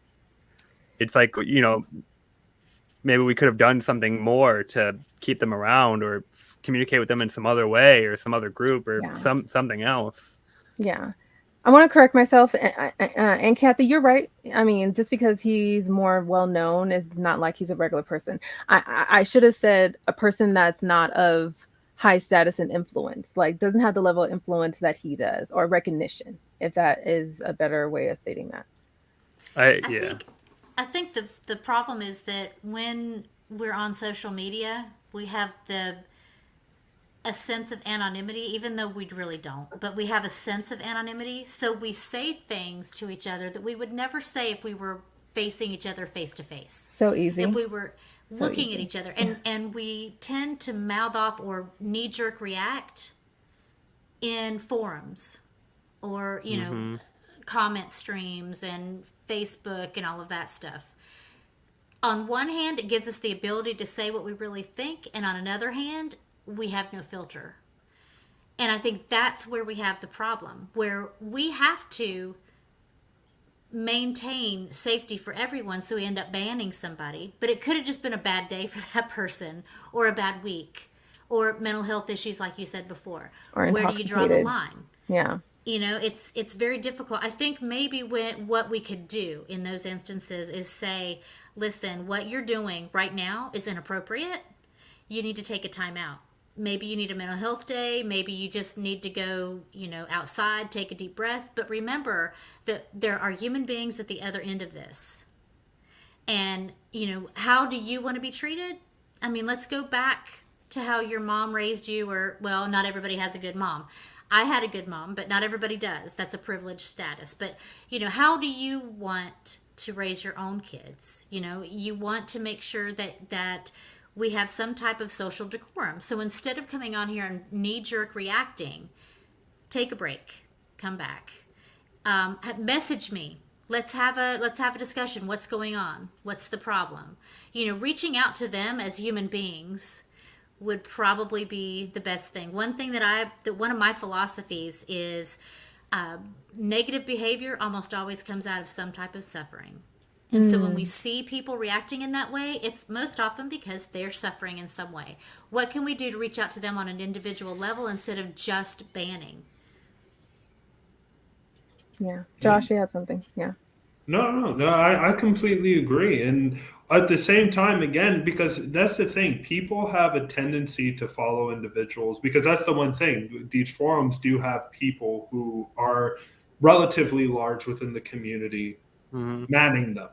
it's like, maybe we could have done something more to keep them around, or communicate with them in some other way, or some other group, or something else. Yeah. I want to correct myself, and Kathy, you're right. I mean, just because he's more well-known is not like he's a regular person. I should have said a person that's not of high status and influence, like doesn't have the level of influence that he does, or recognition, if that is a better way of stating that. I think the problem is that when we're on social media, we have a sense of anonymity, even though we really don't, but we have a sense of anonymity. So we say things to each other that we would never say if we were facing each other face to face. So easy. If we were looking at each other, and we tend to mouth off or knee-jerk react in forums, or comment streams and Facebook and all of that stuff. On one hand, it gives us the ability to say what we really think, and on another hand, we have no filter. And I think that's where we have the problem, where we have to maintain safety for everyone, so we end up banning somebody. But it could have just been a bad day for that person, or a bad week, or mental health issues, like you said before. Or where do you draw the line? Yeah. It's very difficult. I think maybe what we could do in those instances is say, listen, what you're doing right now is inappropriate. You need to take a time out. Maybe you need a mental health day. Maybe you just need to go, outside, take a deep breath. But remember that there are human beings at the other end of this. And, how do you want to be treated? I mean, let's go back to how your mom raised you, or, well, not everybody has a good mom. I had a good mom, but not everybody does. That's a privileged status. But, how do you want to raise your own kids? You want to make sure that we have some type of social decorum. So instead of coming on here and knee-jerk reacting, take a break, come back, message me. Let's have a discussion. What's going on? What's the problem? Reaching out to them as human beings would probably be the best thing. One thing that one of my philosophies is negative behavior almost always comes out of some type of suffering. And so when we see people reacting in that way, it's most often because they're suffering in some way. What can we do to reach out to them on an individual level instead of just banning? Yeah. Josh, you had something. Yeah. No, I completely agree. And at the same time, again, because that's the thing, people have a tendency to follow individuals, because that's the one thing. These forums do have people who are relatively large within the community manning them.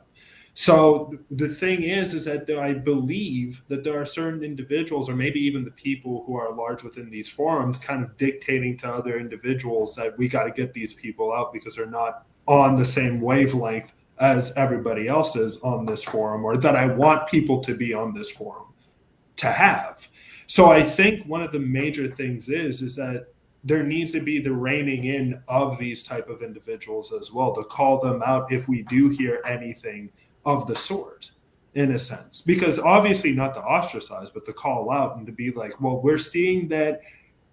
So the thing is that I believe that there are certain individuals, or maybe even the people who are large within these forums, kind of dictating to other individuals that we got to get these people out because they're not on the same wavelength as everybody else is on this forum, or that I want people to be on this forum to have. So I think one of the major things is that there needs to be the reining in of these type of individuals as well, to call them out if we do hear anything of the sort, in a sense, because obviously not to ostracize, but to call out and to be like, well, we're seeing that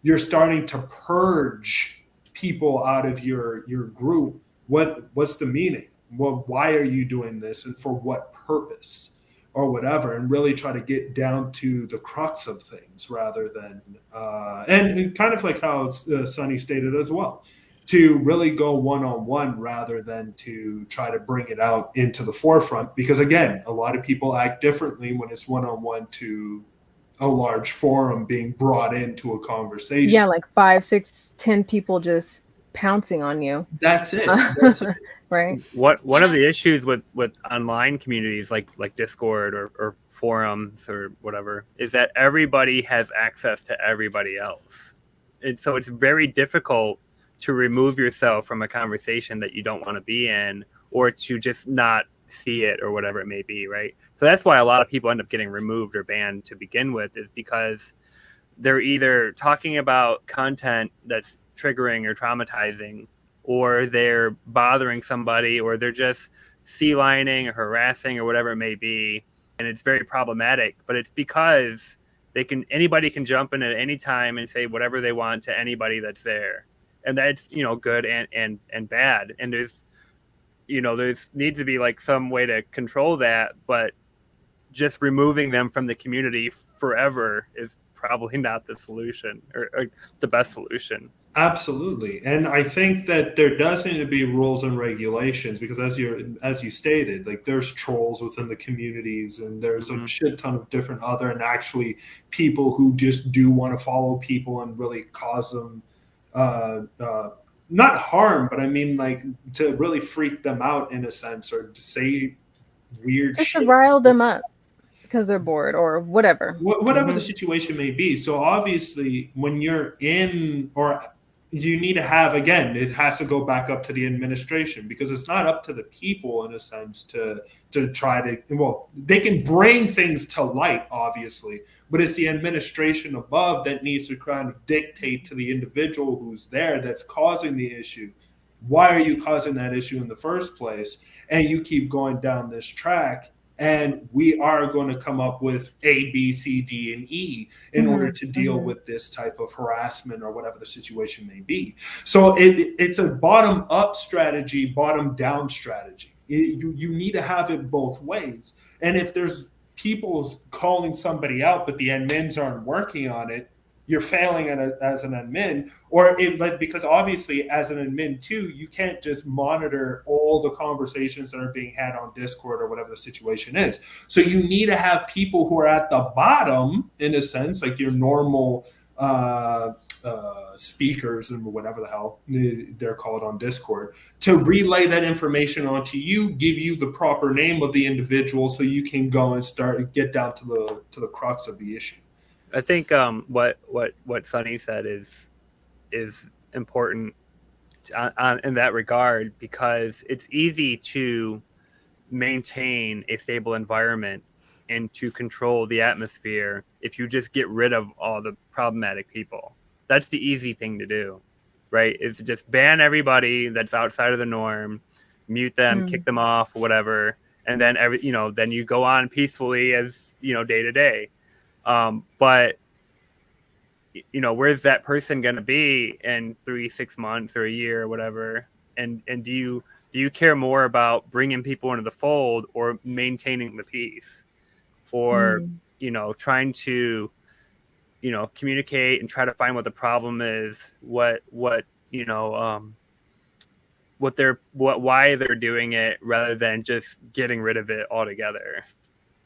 you're starting to purge people out of your group. What's the meaning? Well, why are you doing this, and for what purpose, or whatever, and really try to get down to the crux of things rather than and kind of like how Sunny stated as well, to really go one-on-one rather than to try to bring it out into the forefront. Because again, a lot of people act differently when it's one-on-one to a large forum being brought into a conversation. Yeah, like 5, 6, 10 people just pouncing on you. That's it. Right. One of the issues with online communities like Discord or forums or whatever is that everybody has access to everybody else. And so it's very difficult to remove yourself from a conversation that you don't want to be in, or to just not see it, or whatever it may be, right? So that's why a lot of people end up getting removed or banned to begin with, is because they're either talking about content that's triggering or traumatizing, or they're bothering somebody, or they're just sea-lining or harassing or whatever it may be. And it's very problematic, but it's because anybody can jump in at any time and say whatever they want to anybody that's there. And that's, good and bad. And there's needs to be like some way to control that, but just removing them from the community forever is probably not the solution, or the best solution. Absolutely. And I think that there does need to be rules and regulations, because as you stated, like, there's trolls within the communities, and there's a shit ton of different other, and actually people who just do want to follow people and really cause them not harm, but I mean, like, to really freak them out in a sense, or to say weird just shit to rile them up because they're bored or whatever. Whatever the situation may be. So obviously when you're in, or you need to have, again, it has to go back up to the administration, because it's not up to the people in a sense to try to, well, they can bring things to light, obviously, but it's the administration above that needs to kind of dictate to the individual who's there that's causing the issue. Why are you causing that issue in the first place? And you keep going down this track, and we are going to come up with A, B, C, D, and E in order to deal with this type of harassment or whatever the situation may be. So it's a bottom-up strategy, bottom-down strategy. You need to have it both ways. And if there's people calling somebody out, but the admins aren't working on it, you're failing as an admin, because obviously as an admin too, you can't just monitor all the conversations that are being had on Discord or whatever the situation is. So you need to have people who are at the bottom, in a sense, like your normal speakers and whatever the hell they're called on Discord to relay that information onto you, give you the proper name of the individual so you can go and get down to the crux of the issue. I think what Sonny said is important in that regard, because it's easy to maintain a stable environment and to control the atmosphere if you just get rid of all the problematic people. That's the easy thing to do, right? Is to just ban everybody that's outside of the norm, mute them, kick them off, whatever, and then then you go on peacefully as day to day. But where's that person going to be in 3-6 months or a year or whatever? And do you care more about bringing people into the fold or maintaining the peace, or trying to communicate and try to find what the problem is, why they're doing it, rather than just getting rid of it altogether.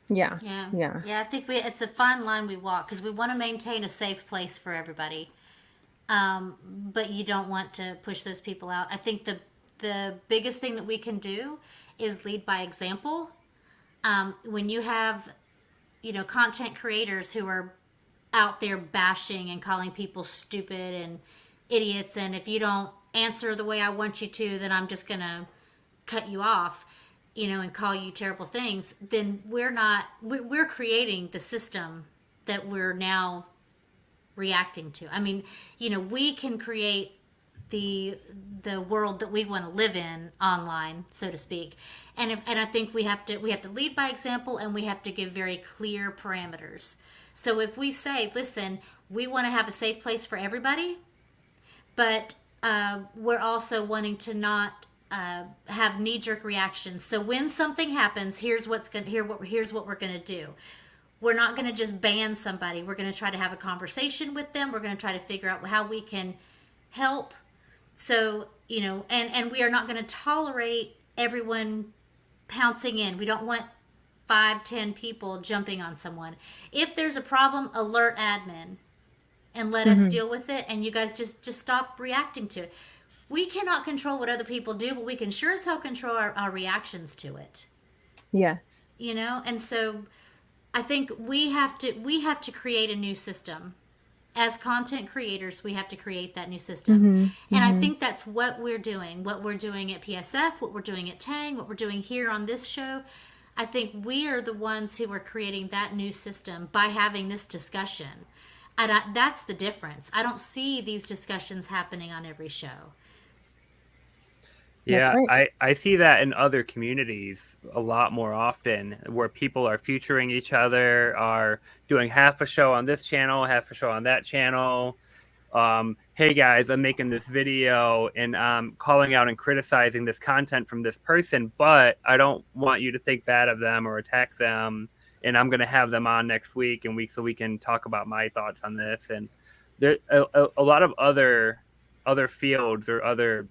Yeah. I think it's a fine line we walk, because we want to maintain a safe place for everybody, but you don't want to push those people out. I think the biggest thing that we can do is lead by example. When you have content creators who are out there bashing and calling people stupid and idiots, and if you don't answer the way I want you to, then I'm just gonna cut you off, and call you terrible things, then we're creating the system that we're now reacting to. I mean, we can create the world that we want to live in online, so to speak. And I think we have to lead by example, and we have to give very clear parameters. So if we say, listen, we want to have a safe place for everybody, but we're also wanting to not have knee-jerk reactions. So when something happens, here's what we're going to do. We're not going to just ban somebody. We're going to try to have a conversation with them. We're going to try to figure out how we can help. So, and we are not going to tolerate everyone pouncing in. We don't want 5-10 people jumping on someone. If there's a problem, alert admin and let us deal with it, and you guys just stop reacting to it. We cannot control what other people do, but we can sure as hell control our reactions to it. Yes. And so I think we have to create a new system. As content creators, we have to create that new system. And I think that's what we're doing at PSF, what we're doing at Tang, what we're doing here on this show. I think we are the ones who are creating that new system by having this discussion. And that's the difference. I don't see these discussions happening on every show. Yeah, right. I see that in other communities a lot more often, where people are featuring each other, are doing half a show on this channel, half a show on that channel. Hey guys, I'm making this video and I'm calling out and criticizing this content from this person, but I don't want you to think bad of them or attack them. And I'm going to have them on next week so we can talk about my thoughts on this. And there a lot of other fields or other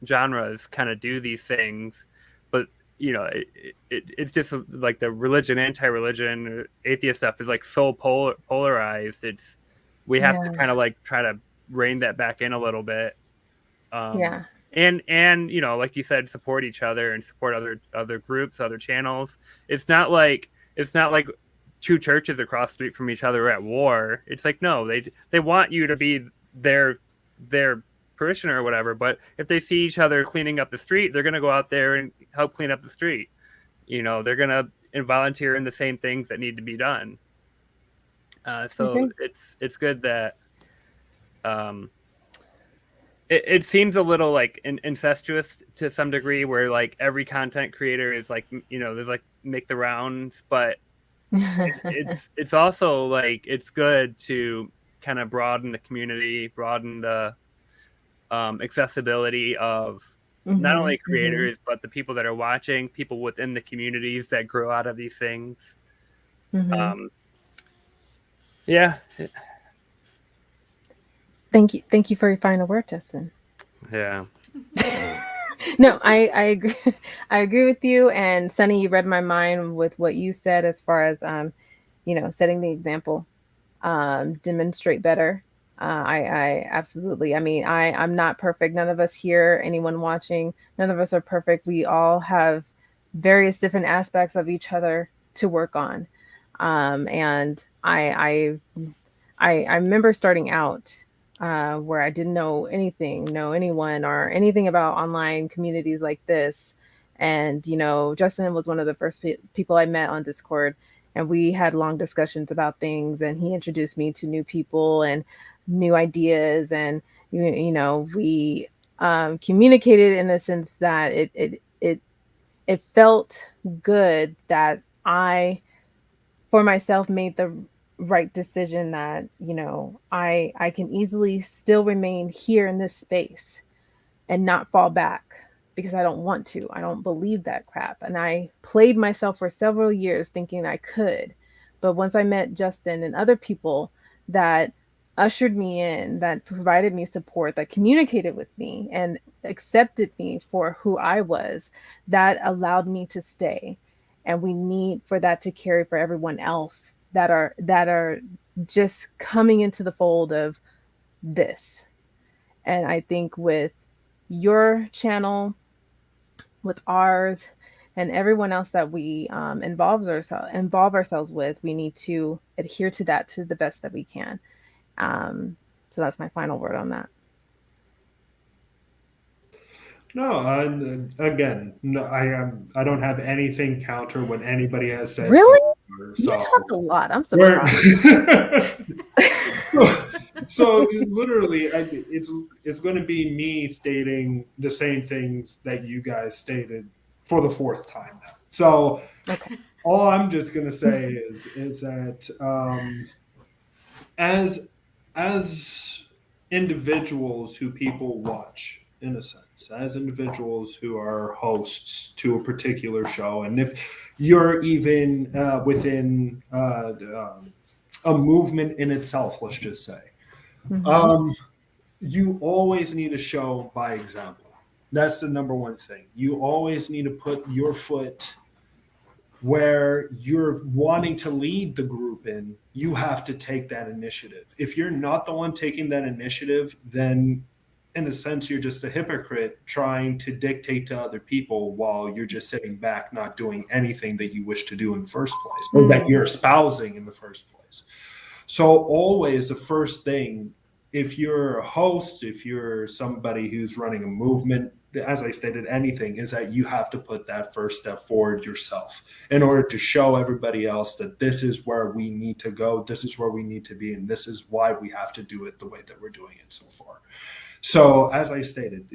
genres kind of do these things, but it's just like the religion, anti-religion, atheist stuff is like so polarized. We have to kind of like try to rein that back in a little bit. And like you said, support each other and support other groups, other channels. It's not like two churches across the street from each other are at war. It's like, no, they want you to be their parishioner or whatever, but if they see each other cleaning up the street, they're going to go out there and help clean up the street. They're going to volunteer in the same things that need to be done. So it's good that it seems a little like incestuous to some degree, where like every content creator is like, there's like make the rounds, but it's also like it's good to kind of broaden the community, broaden the accessibility of not only creators, but the people that are watching, people within the communities that grow out of these things. Thank you for your final word, Justin. Yeah. No, I agree. I agree with you. And Sonny, you read my mind with what you said as far as setting the example, demonstrate better. I absolutely, I mean, I'm not perfect. None of us here, anyone watching, none of us are perfect. We all have various different aspects of each other to work on. And I remember starting out where I didn't know anyone or anything about online communities like this. And, Justin was one of the first people I met on Discord, and we had long discussions about things, and he introduced me to new people and new ideas. And, we communicated in the sense that it felt good that I, for myself, made the right decision that, I can easily still remain here in this space and not fall back because I don't want to. I don't believe that crap. And I played myself for several years thinking I could. But once I met Justin and other people that ushered me in, that provided me support, that communicated with me and accepted me for who I was, that allowed me to stay. And we need for that to carry for everyone else that are just coming into the fold of this. And I think with your channel, with ours, and everyone else that we involve ourselves with, we need to adhere to that to the best that we can. So that's my final word on that. No, again, no, I don't have anything counter what anybody has said. Really? So You talk a lot. I'm surprised. So literally, it's going to be me stating the same things that you guys stated for the fourth time now. So Okay. all I'm just going to say is that as individuals who people watch, in a sense, as individuals who are hosts to a particular show, and if you're even within a movement in itself, let's just say, you always need to show by example. That's the number one thing. You always need to put your foot where you're wanting to lead the group in. You have to take that initiative. If you're not the one taking that initiative, then in a sense, you're just a hypocrite trying to dictate to other people while you're just sitting back, not doing anything that you wish to do in the first place, or that you're espousing in the first place. So always the first thing, if you're a host, if you're somebody who's running a movement, as I stated, anything, is that you have to put that first step forward yourself in order to show everybody else that this is where we need to go, this is where we need to be, and this is why we have to do it the way that we're doing it so far. So as I stated,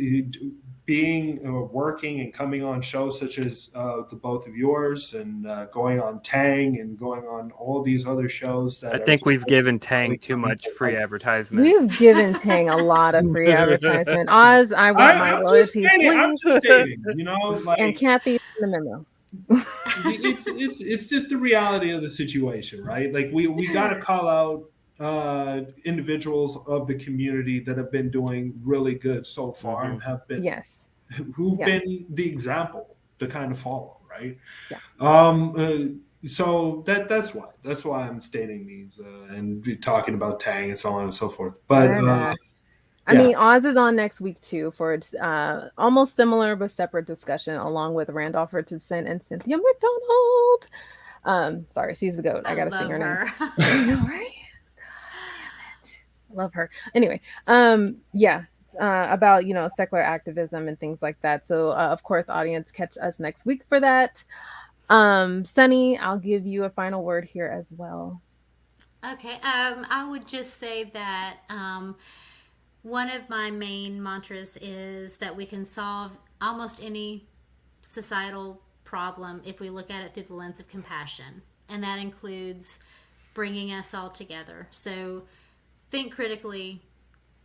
being working and coming on shows such as the both of yours, and going on Tang and going on all these other shows that I think we've given Tang too much free advertisement. We've given Tang a lot of free advertisement. Oz, I want my loyalty, I'm just stating, like, and Kathy in the memo. it's just the reality of the situation, right? Like we got to call out individuals of the community that have been doing really good so far, and have been who've been the example to kind of follow, right? So that's why I'm stating these and talking about Tang and so on and so forth. But I mean, Oz is on next week too for almost similar but separate discussion, along with Randolph Richardson and Cynthia McDonald. Sorry, she's the goat. I gotta sing her name. I know, right? Love her. Anyway, about secular activism and things like that. So of course, audience, catch us next week for that. Sunny, I'll give you a final word here as well. Okay. I would just say that one of my main mantras is that we can solve almost any societal problem if we look at it through the lens of compassion, and that includes bringing us all together. So think critically,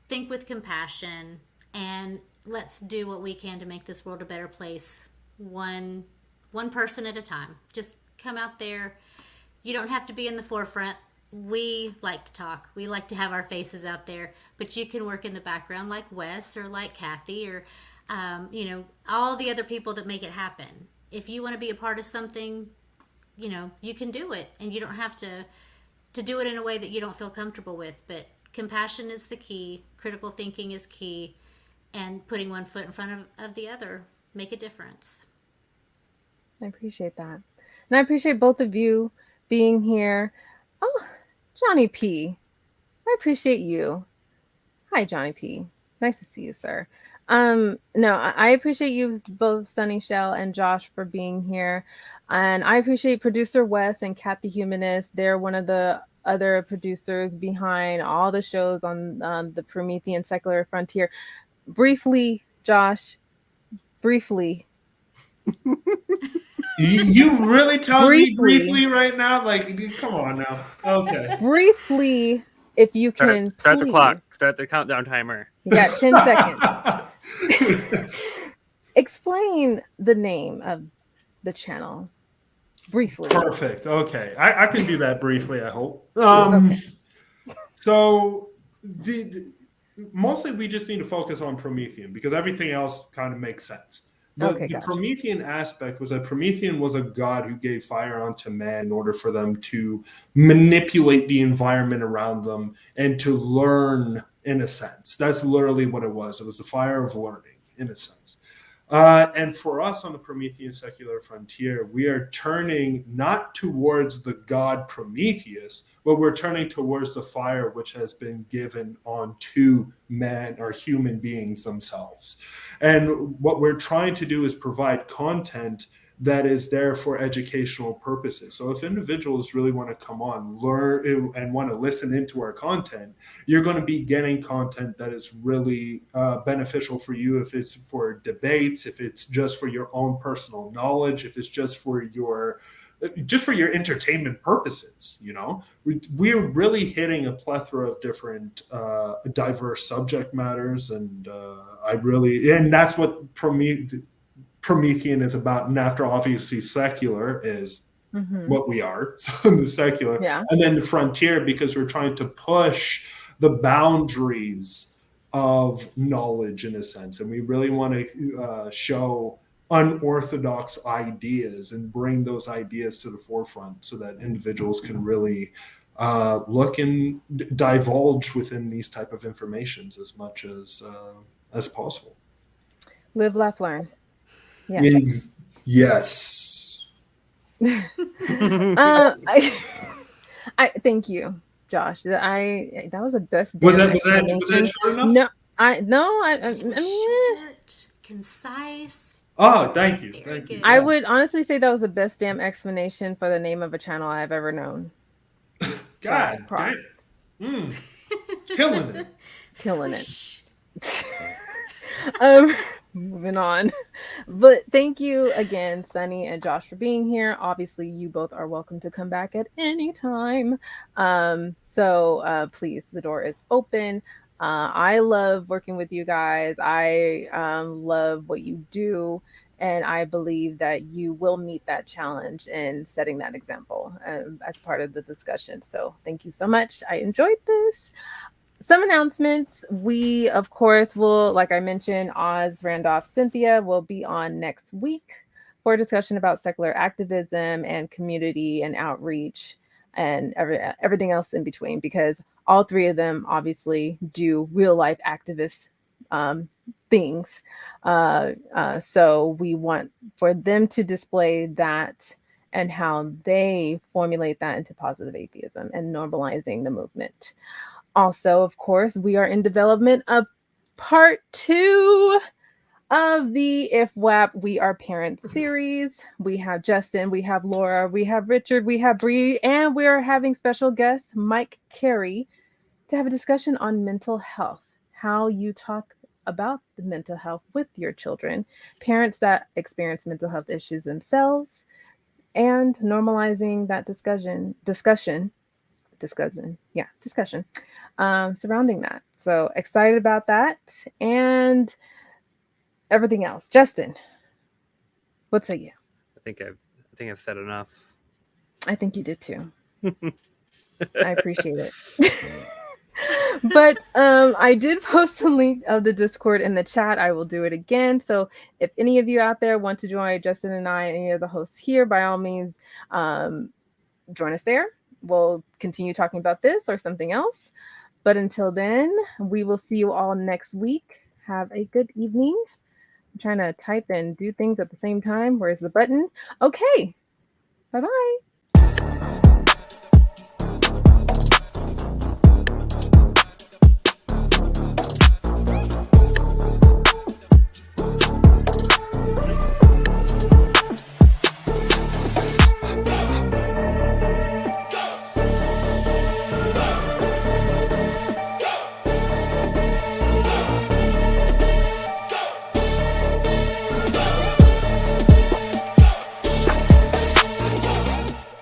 think with compassion, and let's do what we can to make this world a better place, one person at a time. Just come out there. You don't have to be in the forefront. We like to talk. We like to have our faces out there, but you can work in the background like Wes or like Kathy or, all the other people that make it happen. If you want to be a part of something, you can do it, and you don't have to do it in a way that you don't feel comfortable with, but compassion is the key, critical thinking is key, and putting one foot in front of the other make a difference. I appreciate that. And I appreciate both of you being here. Oh, Johnny P. I appreciate you. Hi, Johnny P. Nice to see you, sir. No, I appreciate you both, Sunny Shell and Josh, for being here. And I appreciate producer Wes and Kat the Humanist. They're one of the other producers behind all the shows on the Promethean Secular Frontier. Briefly, Josh, briefly. You really telling me briefly right now? Like, come on now. Okay. Briefly, if you can start the clock. Start the countdown timer. You got 10 seconds. Explain the name of the channel briefly. Perfect. Okay. I can do that briefly, I hope. Okay. So mostly we just need to focus on Promethean because everything else kind of makes sense. The Promethean aspect was that Promethean was a god who gave fire unto man in order for them to manipulate the environment around them and to learn, in a sense. That's literally what it was. It was the fire of learning, in a sense. And for us on the Promethean Secular Frontier, we are turning not towards the god Prometheus, but we're turning towards the fire which has been given onto man or human beings themselves. And what we're trying to do is provide content that is there for educational purposes. So if individuals really want to come on, learn, and want to listen into our content, you're going to be getting content that is really beneficial for you. If it's for debates, if it's just for your own personal knowledge, if it's just for your entertainment purposes, you know, we're really hitting a plethora of different diverse subject matters, and that's what Promethean is about. And after obviously secular is what we are, so the secular, and then the frontier, because we're trying to push the boundaries of knowledge in a sense, and we really want to show unorthodox ideas and bring those ideas to the forefront so that individuals can really look and divulge within these type of informations as much as possible. Live, laugh, learn. Yes. I thank you, Josh. That was the best. Was that short enough? I mean, short, concise. Oh, thank you. Thank you. I would honestly say that was the best damn explanation for the name of a channel I've ever known. God damn. Killing it. Killing it. Moving on. But thank you again, Sunny and Josh, for being here. Obviously, you both are welcome to come back at any time. So please, the door is open. I love working with you guys. I love what you do, and I believe that you will meet that challenge in setting that example as part of the discussion. So thank you so much. I enjoyed this. Some announcements. We, of course, will, like I mentioned, Oz, Randolph, Cynthia will be on next week for a discussion about secular activism and community and outreach and everything else in between, because all three of them obviously do real life activist things. So we want for them to display that and how they formulate that into positive atheism and normalizing the movement. Also, of course, we are in development of part 2 of the IFWAP We Are Parents series. We have Justin, we have Laura, we have Richard, we have Bree, and we are having special guest Mike Carey to have a discussion on mental health, how you talk about the mental health with your children, parents that experience mental health issues themselves, and normalizing that discussion surrounding that. So excited about that and everything else. Justin, what say you? I think I've said enough. I think you did too. I appreciate it. But I did post a link of the Discord in the chat. I will do it again. So if any of you out there want to join Justin and I, any of the hosts here, by all means, join us there. We'll continue talking about this or something else. But until then, we will see you all next week. Have a good evening. I'm trying to type and do things at the same time. Where's the button? Okay. Bye-bye.